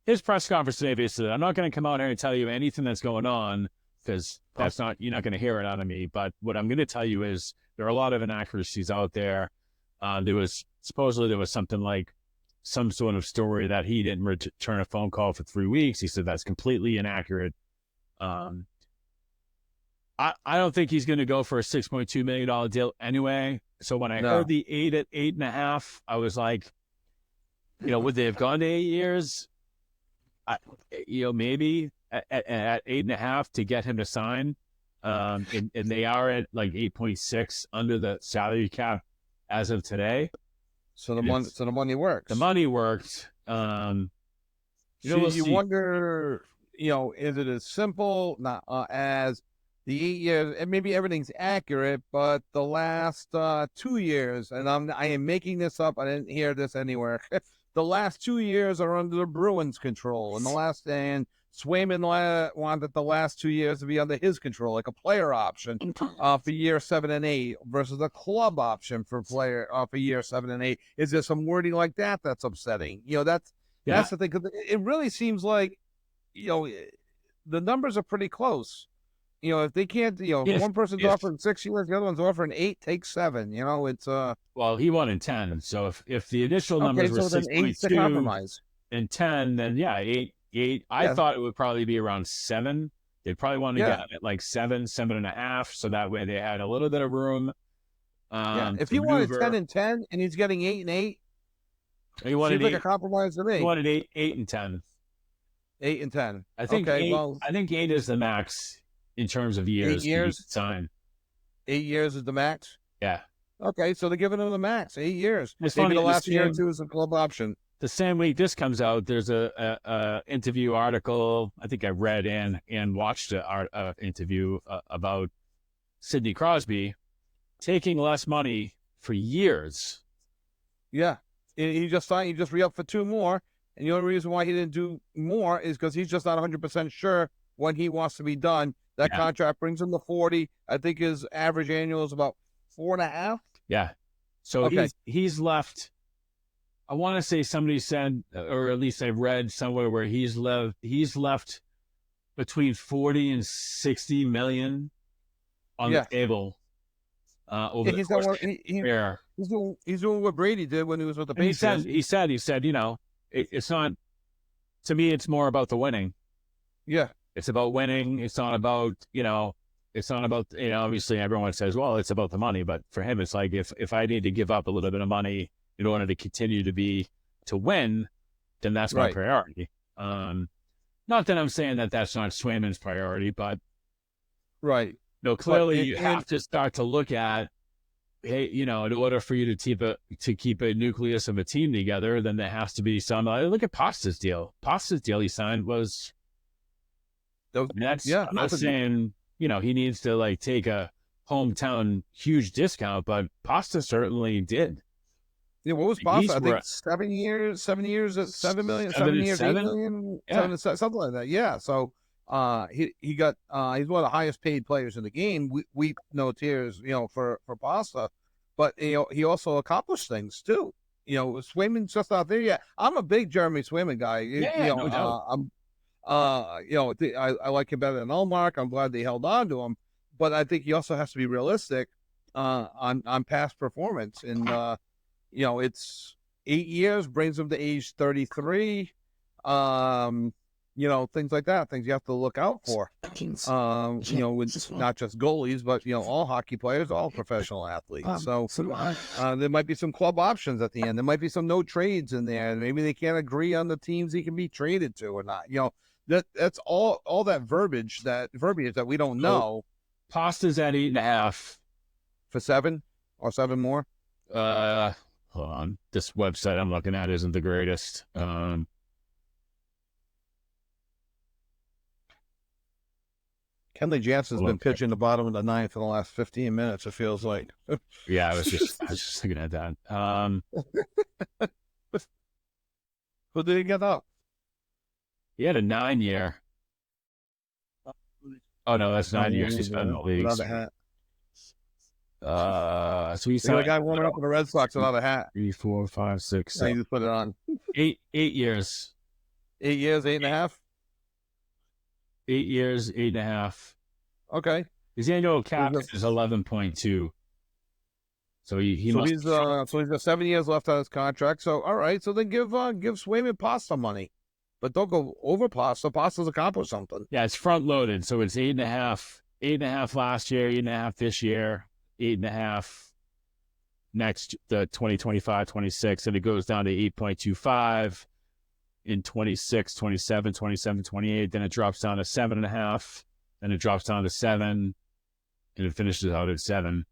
His press conference today basically, I'm not going to come out here and tell you anything that's going on, because you're not going to hear it out of me. But what I'm going to tell you is there are a lot of inaccuracies out there. Supposedly there was something some sort of story that he didn't return a phone call for 3 weeks. He said that's completely inaccurate. I don't think he's going to go for a $6.2 million deal anyway. So when I heard the 8 at 8.5, I was like, would they have gone to 8 years? Maybe at 8.5 to get him to sign. And they are at 8.6 under the salary cap as of today. So the money works. The money worked. You wonder, is it as simple as the 8 years? And maybe everything's accurate, but the last 2 years, and I am making this up. I didn't hear this anywhere. The last 2 years are under the Bruins' control, and Swayman wanted the last 2 years to be under his control, like a player option for year 7 and 8 versus a club option for year 7 and 8. Is there some wording like that that's upsetting? That's the thing. 'Cause it really seems like the numbers are pretty close. If they can't, if one person's offering 6 years, the other one's offering 8, take 7. It's Well, he won in 10. So if the initial numbers were so then 8's the 6.2 compromise. and 10, then yeah, 8. I thought it would probably be around 7. They probably wanted to get it like 7, 7.5, so that way they had a little bit of room. If he wanted 10 and 10 and he's getting 8 and 8, he wanted seems like a compromise to me. He wanted 8 and 10. 8 and 10. I think I think 8 is the max in terms of years. 8 years to sign. 8 years is the max. Yeah. Okay, so they're giving him the max. 8 years. It's Maybe funny, the last year or two is a club option. The same week this comes out, there's a interview article. I think I read and watched an interview about Sidney Crosby taking less money for years. Yeah, he just signed. He just re-upped for 2 more, and the only reason why he didn't do more is because he's just not 100% sure when he wants to be done. That contract brings him to 40. I think his average annual is about 4.5. Yeah, so he's left. I want to say somebody said, or at least I've read somewhere where he's left between 40 and 60 million on the table over the course of his career. He's doing what Brady did when he was with the Patriots. He said, it's not, to me, it's more about the winning. Yeah. It's about winning. It's not about, obviously everyone says, well, it's about the money. But for him, it's like, if I need to give up a little bit of money in order to continue to win, then that's my priority. Not that I'm saying that that's not Swayman's priority, but clearly you have to start to look at, hey, in order for you to keep a nucleus of a team together, then there has to be some. Look at Pasta's deal. Pasta's deal he signed was. I'm not saying he needs to take a hometown huge discount, but Pasta certainly did. Yeah, what was Pasta? I think 7 years at 7 million, 7 years, 8 million, something like that. Yeah. So he's one of the highest paid players in the game. We no tears, for Pasta, but he also accomplished things too. Swayman's just out there. Yeah, I'm a big Jeremy Swayman guy. No doubt. I like him better than Allmark. I'm glad they held on to him, but I think he also has to be realistic on past performance. And it's 8 years brings him to age 33. Things like that, things you have to look out for. With not just goalies, but all hockey players, all professional athletes. So there might be some club options at the end. There might be some no trades in there. Maybe they can't agree on the teams he can be traded to or not. That's all that verbiage that we don't know. Pasta's at 8.5 for 7 or 7 more. Hold on, this website I'm looking at isn't the greatest. Kenley Jansen's been pitching the bottom of the 9th for the last 15 minutes, it feels like. Yeah, I was just looking at that. Who did he get up? He had a 9-year. Oh no, that's 9 years he's been in the league. Without a hat. So he's a guy warming up with the Red Sox without a hat. 3, 4, 5, 6, 7. You just put it on. 8 years. 8 years, 8.5. 8 years, 8.5. Okay. His annual cap is 11.2. So he's got 7 years left on his contract. So all right, so then give Swayman Pasta money, but don't go over Pasta. Pasta's accomplished something. Yeah, it's front loaded, so it's 8.5. 8.5 last year, 8.5 this year, 8.5 next the 2025-26, and it goes down to 8.25 in 26, 27, 27, 28. Then it drops down to 7.5. Then it drops down to 7, and it finishes out at 7.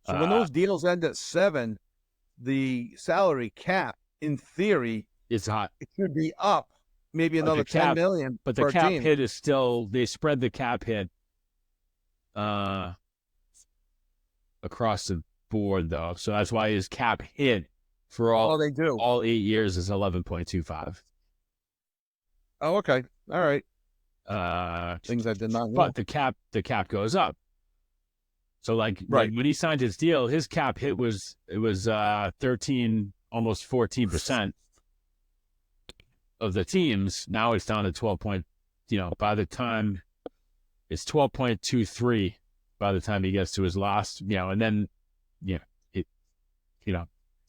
So when those deals end at 7, the salary cap, in theory, it's hot. It should be up maybe another 10 million. But the cap hit is still, they spread the cap hit across the board, though. So that's why his cap hit for all 8 years is 11.25. Oh, okay. All right. Things I did not know. But the cap goes up. So like when he signed his deal, his cap hit was 13, almost 14% of the teams. Now it's down to 12.5%. by the time it's 12.23 by the time he gets to his last, and then, it,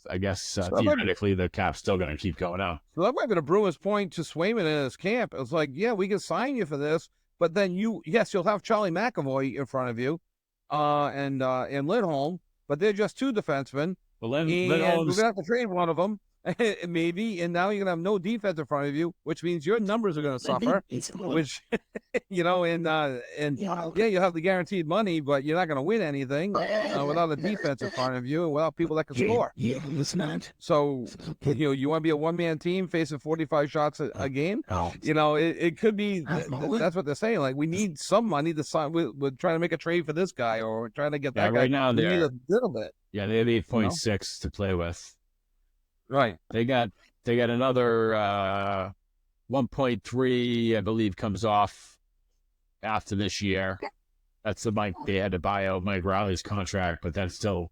I guess theoretically the cap's still going to keep going out. So that might be the Bruins' point to Swayman in his camp. It's like, yeah, we can sign you for this, but then you'll have Charlie McAvoy in front of you, and Lindholm, but they're just two defensemen. Well, we're going to have to trade one of them, maybe, and now you're going to have no defense in front of you, which means your numbers are going to suffer, which, you'll have the guaranteed money, but you're not going to win anything without a defense in front of you and without people that can score. So, you want to be a one-man team facing 45 shots a game? It could be, that's what they're saying. Like, we need some money to sign. We're trying to make a trade for this guy, or we're trying to get that guy. Right now, we need a little bit. Yeah, they have 8.6 to play with. Right. They got another 1.3, I believe, comes off after this year. That's they had to buy out Mike Riley's contract, but it still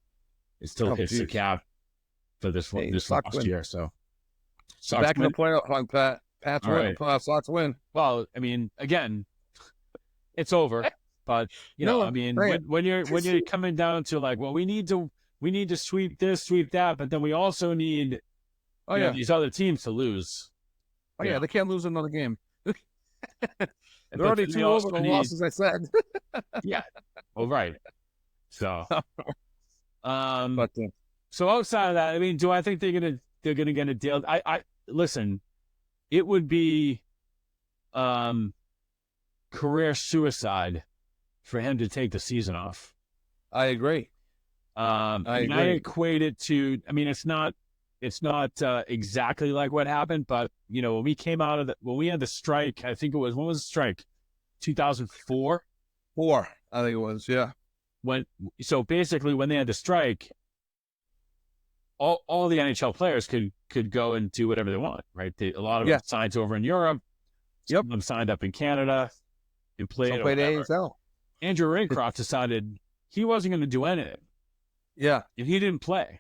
hits the cap for this last year. So Sox back in the playoff hunt, Pat. Pat's win. Sox win. Well, I mean, again, it's over. But when you're coming down to like, well, we need to sweep this, sweep that, but then we also need these other teams to lose. Oh, yeah, they can't lose another game. They're already 2 over the losses, I said. Yeah. Well, right. So, so outside of that, I mean, do I think they're gonna get a deal? I listen, it would be career suicide for him to take the season off. I agree. I equate it to, I mean, it's not exactly like what happened, but when we came out of when we had the strike, I think it was, when was the strike? 2004? 4, I think it was, yeah. So basically when they had the strike, all the NHL players could go and do whatever they want, right? A lot of them signed over in Europe. Some of them signed up in Canada and played AHL. Andrew Raycroft decided he wasn't going to do anything. Yeah. And he didn't play.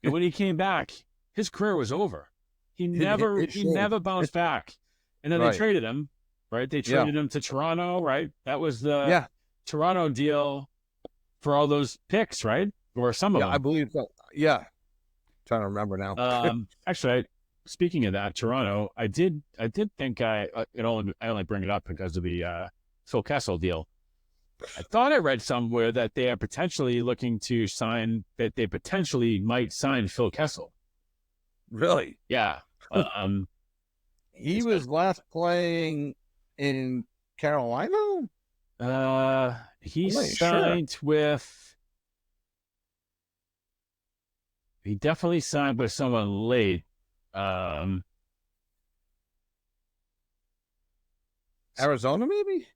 And when he came back, his career was over. He never bounced back. And then they traded him, right? They traded him to Toronto, right? That was the Toronto deal for all those picks, right? Or some of them. I believe so. Yeah. Trying to remember now. Actually, speaking of that, Toronto, I did think I only bring it up because of the Phil Kessel deal. I thought I read somewhere that they are potentially looking to sign, that they potentially might sign Phil Kessel. Really? Yeah. He was last playing in Carolina? He signed with... He definitely signed with someone late. Arizona, maybe?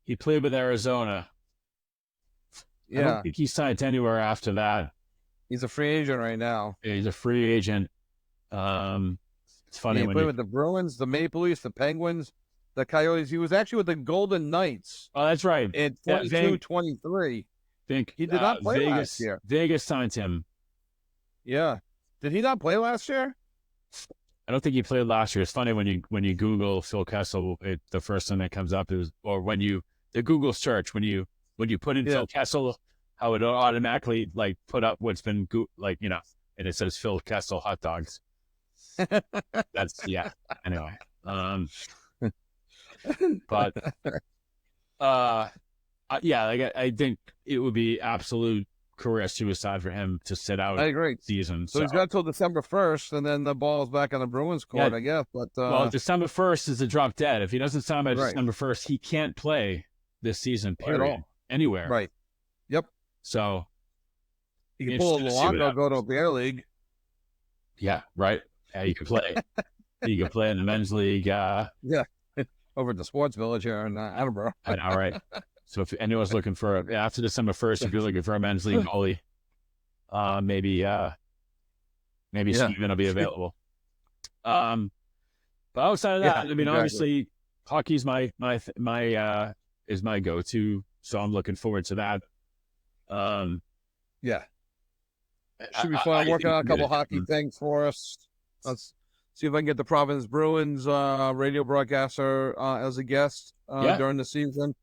He played with Arizona. Yeah. I don't think he signed anywhere after that. He's a free agent right now. Yeah, he's a free agent. It's funny. He played with the Bruins, the Maple Leafs, the Penguins, the Coyotes. He was actually with the Golden Knights. Oh, that's right. In 22-23. Think he did not play Vegas, last year. Vegas signed him. Yeah. Did he not play last year? I don't think he played last year. It's funny when you Google Phil Kessel, the first thing that comes up is, or when the Google search, when you put in Phil Kessel, how it automatically like put up what's been and it says Phil Kessel hot dogs. That's anyway. But I think it would be absolute career suicide for him to sit out. I agree. Season. So he's got till December 1st, and then the ball's back on the Bruins court, I guess. But December 1st is a drop dead. If he doesn't sign by December 1st, he can't play this season. Period. Anywhere. Right. Yep. So he can pull a Luongo, go to a beer league. Yeah. Right. Yeah, you can play. You can play in the men's league. Over at the Sports Village here in Attleboro. I know, right? So if anyone's looking for after December 1st, if you're looking for a men's league goalie, maybe Steven will be available. But outside of that, I mean, obviously, hockey's my go-to, so I'm looking forward to that. Should be fun. I'm working on a couple hockey things for us. see if I can get the Providence Bruins radio broadcaster as a guest during the season.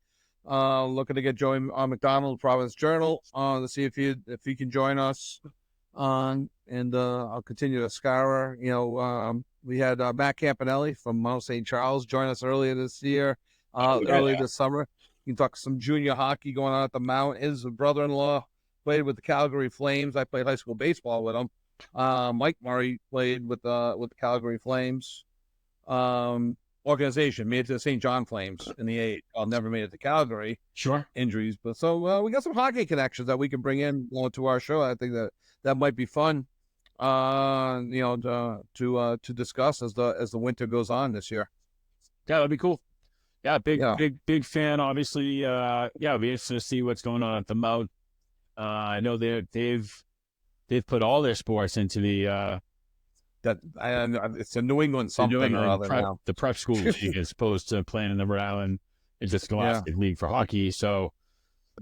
Looking to get Joey McDonald, Providence Journal, to see if he can join us. And I'll continue to scour. We had Matt Campanelli from Mount St. Charles join us earlier this year, early this summer. You can talk some junior hockey going on at the Mount. His brother-in-law played with the Calgary Flames. I played high school baseball with him. Mike Murray played with the Calgary Flames organization. Made it to the St. John Flames in the 8. I'll never made it to Calgary. Sure. Injuries, but so we got some hockey connections that we can bring in to our show. I think that might be fun. To discuss as the winter goes on this year. Yeah, that'd be cool. Yeah, big fan. Obviously, it'd be interesting to see what's going on at the Mount. I know they've put all their sports into the it's a New England something or other now. The prep school league as opposed to playing in the Rhode Island Interscholastic League for hockey. So,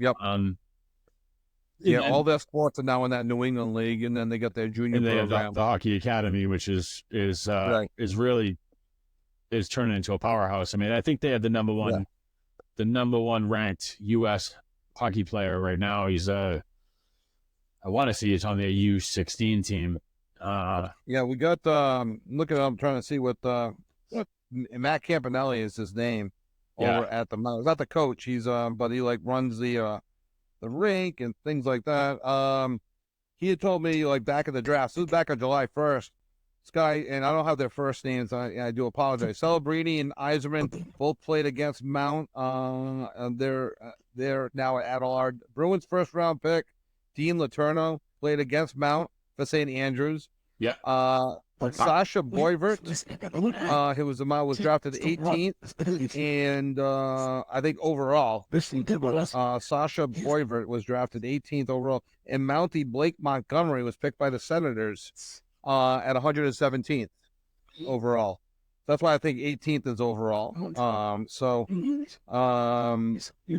yep. All their sports are now in that New England league, and then they got their junior program. They have the hockey academy, which is really turning into a powerhouse. I mean, I think they have the number one ranked U.S. hockey player right now. He's I want to see he's on their U16 team. We got looking. I'm trying to see what Matt Campanelli is his name over at the Mount. He's not the coach. He's but he runs the rink and things like that. He had told me back in the draft. This was back on July 1st. This guy, and I don't have their first names. I do apologize. Celebrini and Eiserman both played against Mount. And they're now at Adelard. Bruins first round pick Dean Letourneau played against Mount for St. Andrews. Yeah. Sasha Boivert, was drafted 18th, and I think overall, Sasha Boivert was drafted 18th overall, and Mountie Blake Montgomery was picked by the Senators at 117th overall. That's why I think 18th is overall. He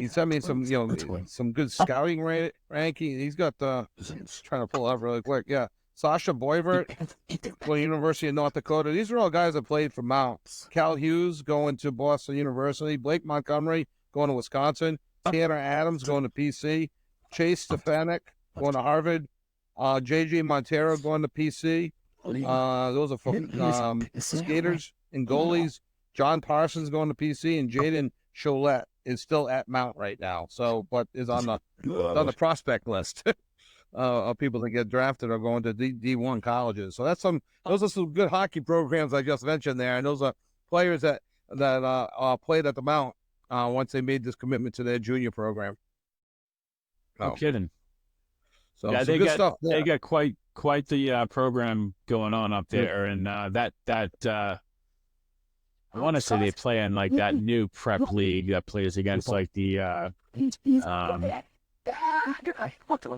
sent me some good scouting ranking. He's got trying to pull it up really quick. Yeah, Sasha Boivert, University of North Dakota. These are all guys that played for Mount. Cal Hughes going to Boston University. Blake Montgomery going to Wisconsin. Tanner Adams going to PC. Chase Stefanik going to Harvard. JJ Montero going to PC. Those are for skaters and goalies. John Parsons going to PC, and Jaden Cholette is still at Mount right now. So, but is on the prospect list of people that get drafted or going to D1 colleges. So those are some good hockey programs I just mentioned there, and those are players that played at the Mount once they made this commitment to their junior program. No kidding. So they got quite the program going on up there, and that I want to say they play in that new prep league that plays against the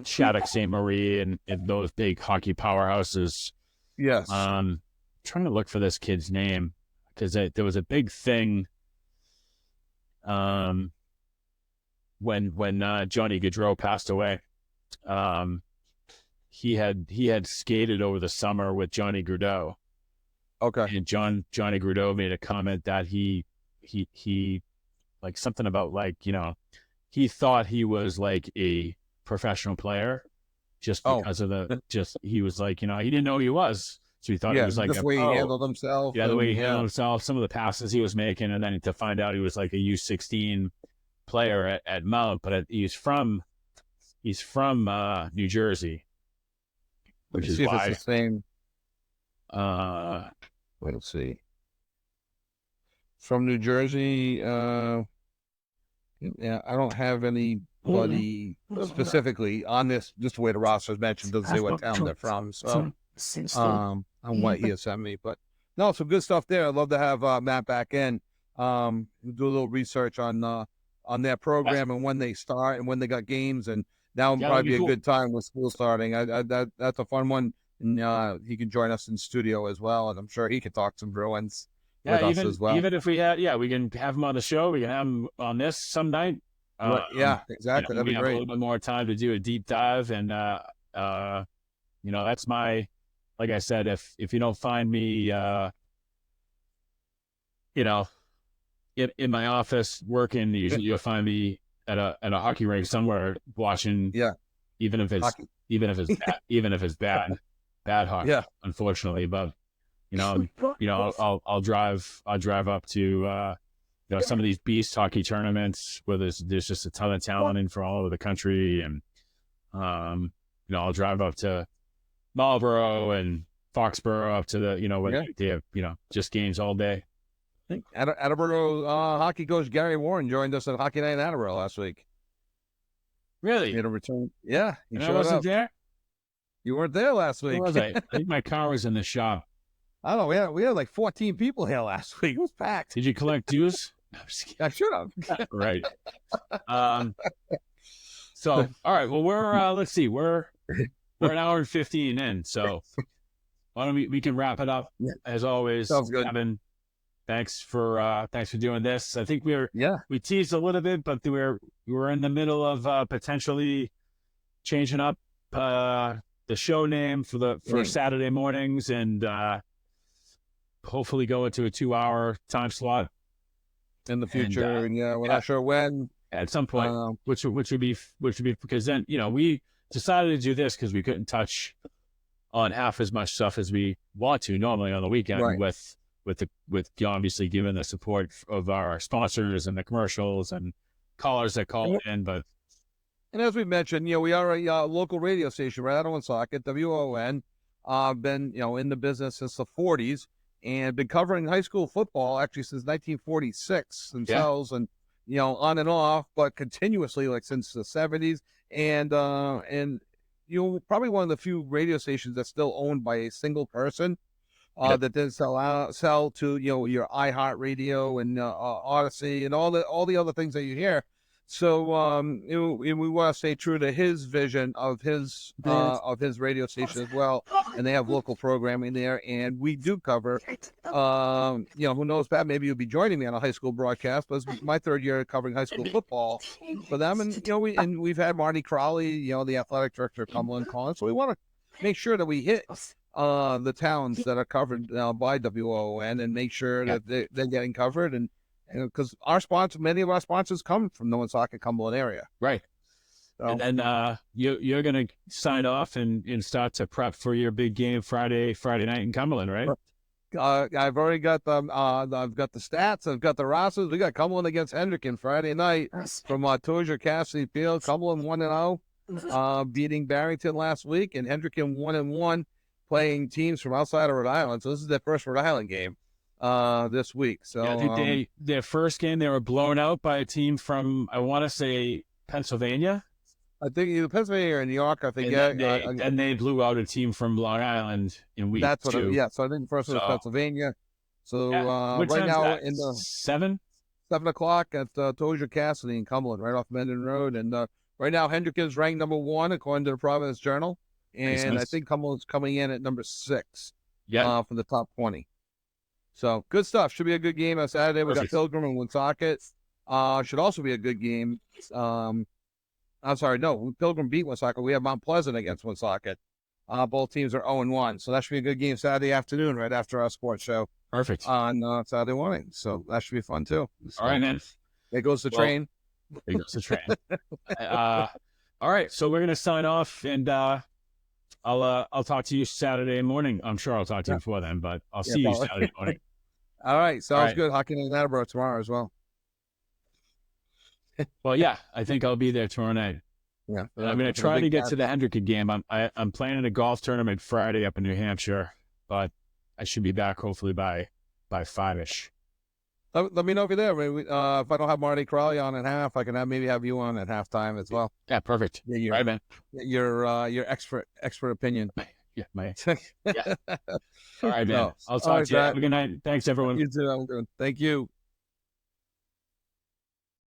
Shattuck St. Marie and those big hockey powerhouses. Yes. Trying to look for this kid's name because there was a big thing when Johnny Gaudreau passed away. He had skated over the summer with Johnny Gaudreau. Okay. And Johnny Gaudreau made a comment that he something about he thought he was a professional player just because of he was he didn't know he was. So he thought it was the way he handled himself. Yeah, the way he handled himself, some of the passes he was making, and then to find out he was a U16 player at Mount, but he's from New Jersey. Which is why it's the same. Let's see. From New Jersey. I don't have anybody specifically on this. Just the way the roster is mentioned doesn't say what town they're from. So, on what he has sent me, but no, some good stuff there. I'd love to have Matt back in. Do a little research on their program and when they start and when they got games, and now would probably be a good time with school starting. That's a fun one. And he can join us in studio as well, and I'm sure he can talk some Bruins with us as well. Even if we can have him on the show. We can have him on this some night. Exactly. That'd be great. A little bit more time to do a deep dive and that's my, like I said, if you don't find me, in my office working, you'll find me at a hockey rink somewhere watching. Yeah. Even if it's Hockey. even if it's bad hockey. Yeah. Unfortunately, but I'll drive up to some of these beast hockey tournaments where there's just a ton of talent in from all over the country, and I'll drive up to Marlboro and Foxborough up to the they have just games all day. I think Attleboro hockey coach Gary Warren joined us at Hockey Night in Attleboro last week. Really? Made a return. Yeah, he I showed wasn't up. there. You weren't there last week. Where was I? I think my car was in the shop. I don't know. We had like 14 people here last week. It was packed. Did you collect dues? No, I'm just kidding. I should have. Right. So, all right. Well, let's see. We're an hour and 15 in. So why don't we can wrap it up as always. Sounds good. Evan, thanks for doing this. I think we teased a little bit, but we were in the middle of potentially changing up the show name for Saturday mornings, and hopefully go into a 2-hour time slot in the future. And we're not sure when. At some point, which would be because then we decided to do this because we couldn't touch on half as much stuff as we want to normally on the weekend, right, with obviously given the support of our sponsors and the commercials and callers that call in. But and as we mentioned, we are a local radio station right out of Woonsocket, WON. Been in the business since the 40s and been covering high school football actually since 1946 themselves, and on and off, but continuously like since the 70s, and probably one of the few radio stations that's still owned by a single person. That then sell to your iHeartRadio and Odyssey and all the other things that you hear. So we want to stay true to his vision of his radio station as well, and they have local programming there, and we do cover. Who knows, Pat? Maybe you'll be joining me on a high school broadcast, but it's my third year covering high school football for them, and we've had Marty Crowley, the athletic director of Cumberland, calling. So we want to make sure that we hit the towns that are covered by WON and make sure that they're getting covered, and because many of our sponsors come from the Woonsocket Cumberland area, right? So, and then you're gonna sign off and start to prep for your big game Friday night in Cumberland, right? I've already got them. I've got the stats. I've got the rosters. We got Cumberland against Hendricken Friday night from Tozier Cassidy Field. Cumberland 1-0, beating Barrington last week, and Hendricken 1-1, playing teams from outside of Rhode Island. So this is their first Rhode Island game this week. So I think their first game they were blown out by a team from, I want to say, Pennsylvania. I think either Pennsylvania or New York. I think and they blew out a team from Long Island in week 2. So I think the first one was Pennsylvania. So right now in the 7 o'clock at Tozier Cassidy in Cumberland, right off Mendon Road, and right now Hendricken is ranked number 1 according to the Providence Journal, and I think Cumberland's coming in at number 6. From the top 20. So good stuff. Should be a good game on Saturday. We got Pilgrim and Woonsocket. Should also be a good game. I'm sorry, no, Pilgrim beat Woonsocket. We have Mount Pleasant against Woonsocket. Both teams are 0-1, so that should be a good game Saturday afternoon, right after our sports show. Perfect. On Saturday morning, so that should be fun too. So, all right, man. There goes the train. There goes the train. All right, so we're gonna sign off, and I'll talk to you Saturday morning. I'm sure I'll talk to you before then, but I'll see you Saturday morning. All right, sounds good. Hockey Night in Attleboro tomorrow as well. Well, yeah, I think I'll be there tomorrow night. Yeah, I'm going to try to get to the Hendricken game. I'm playing in a golf tournament Friday up in New Hampshire, but I should be back hopefully by 5-ish. Let me know if you're there. If I don't have Marty Crowley on at half, I can maybe have you on at halftime as well. Yeah, perfect. Yeah, right, man. Your expert opinion. Yeah, yeah. All right, man. I'll talk to you. Have a good night. Thanks, everyone. You too. Thank you.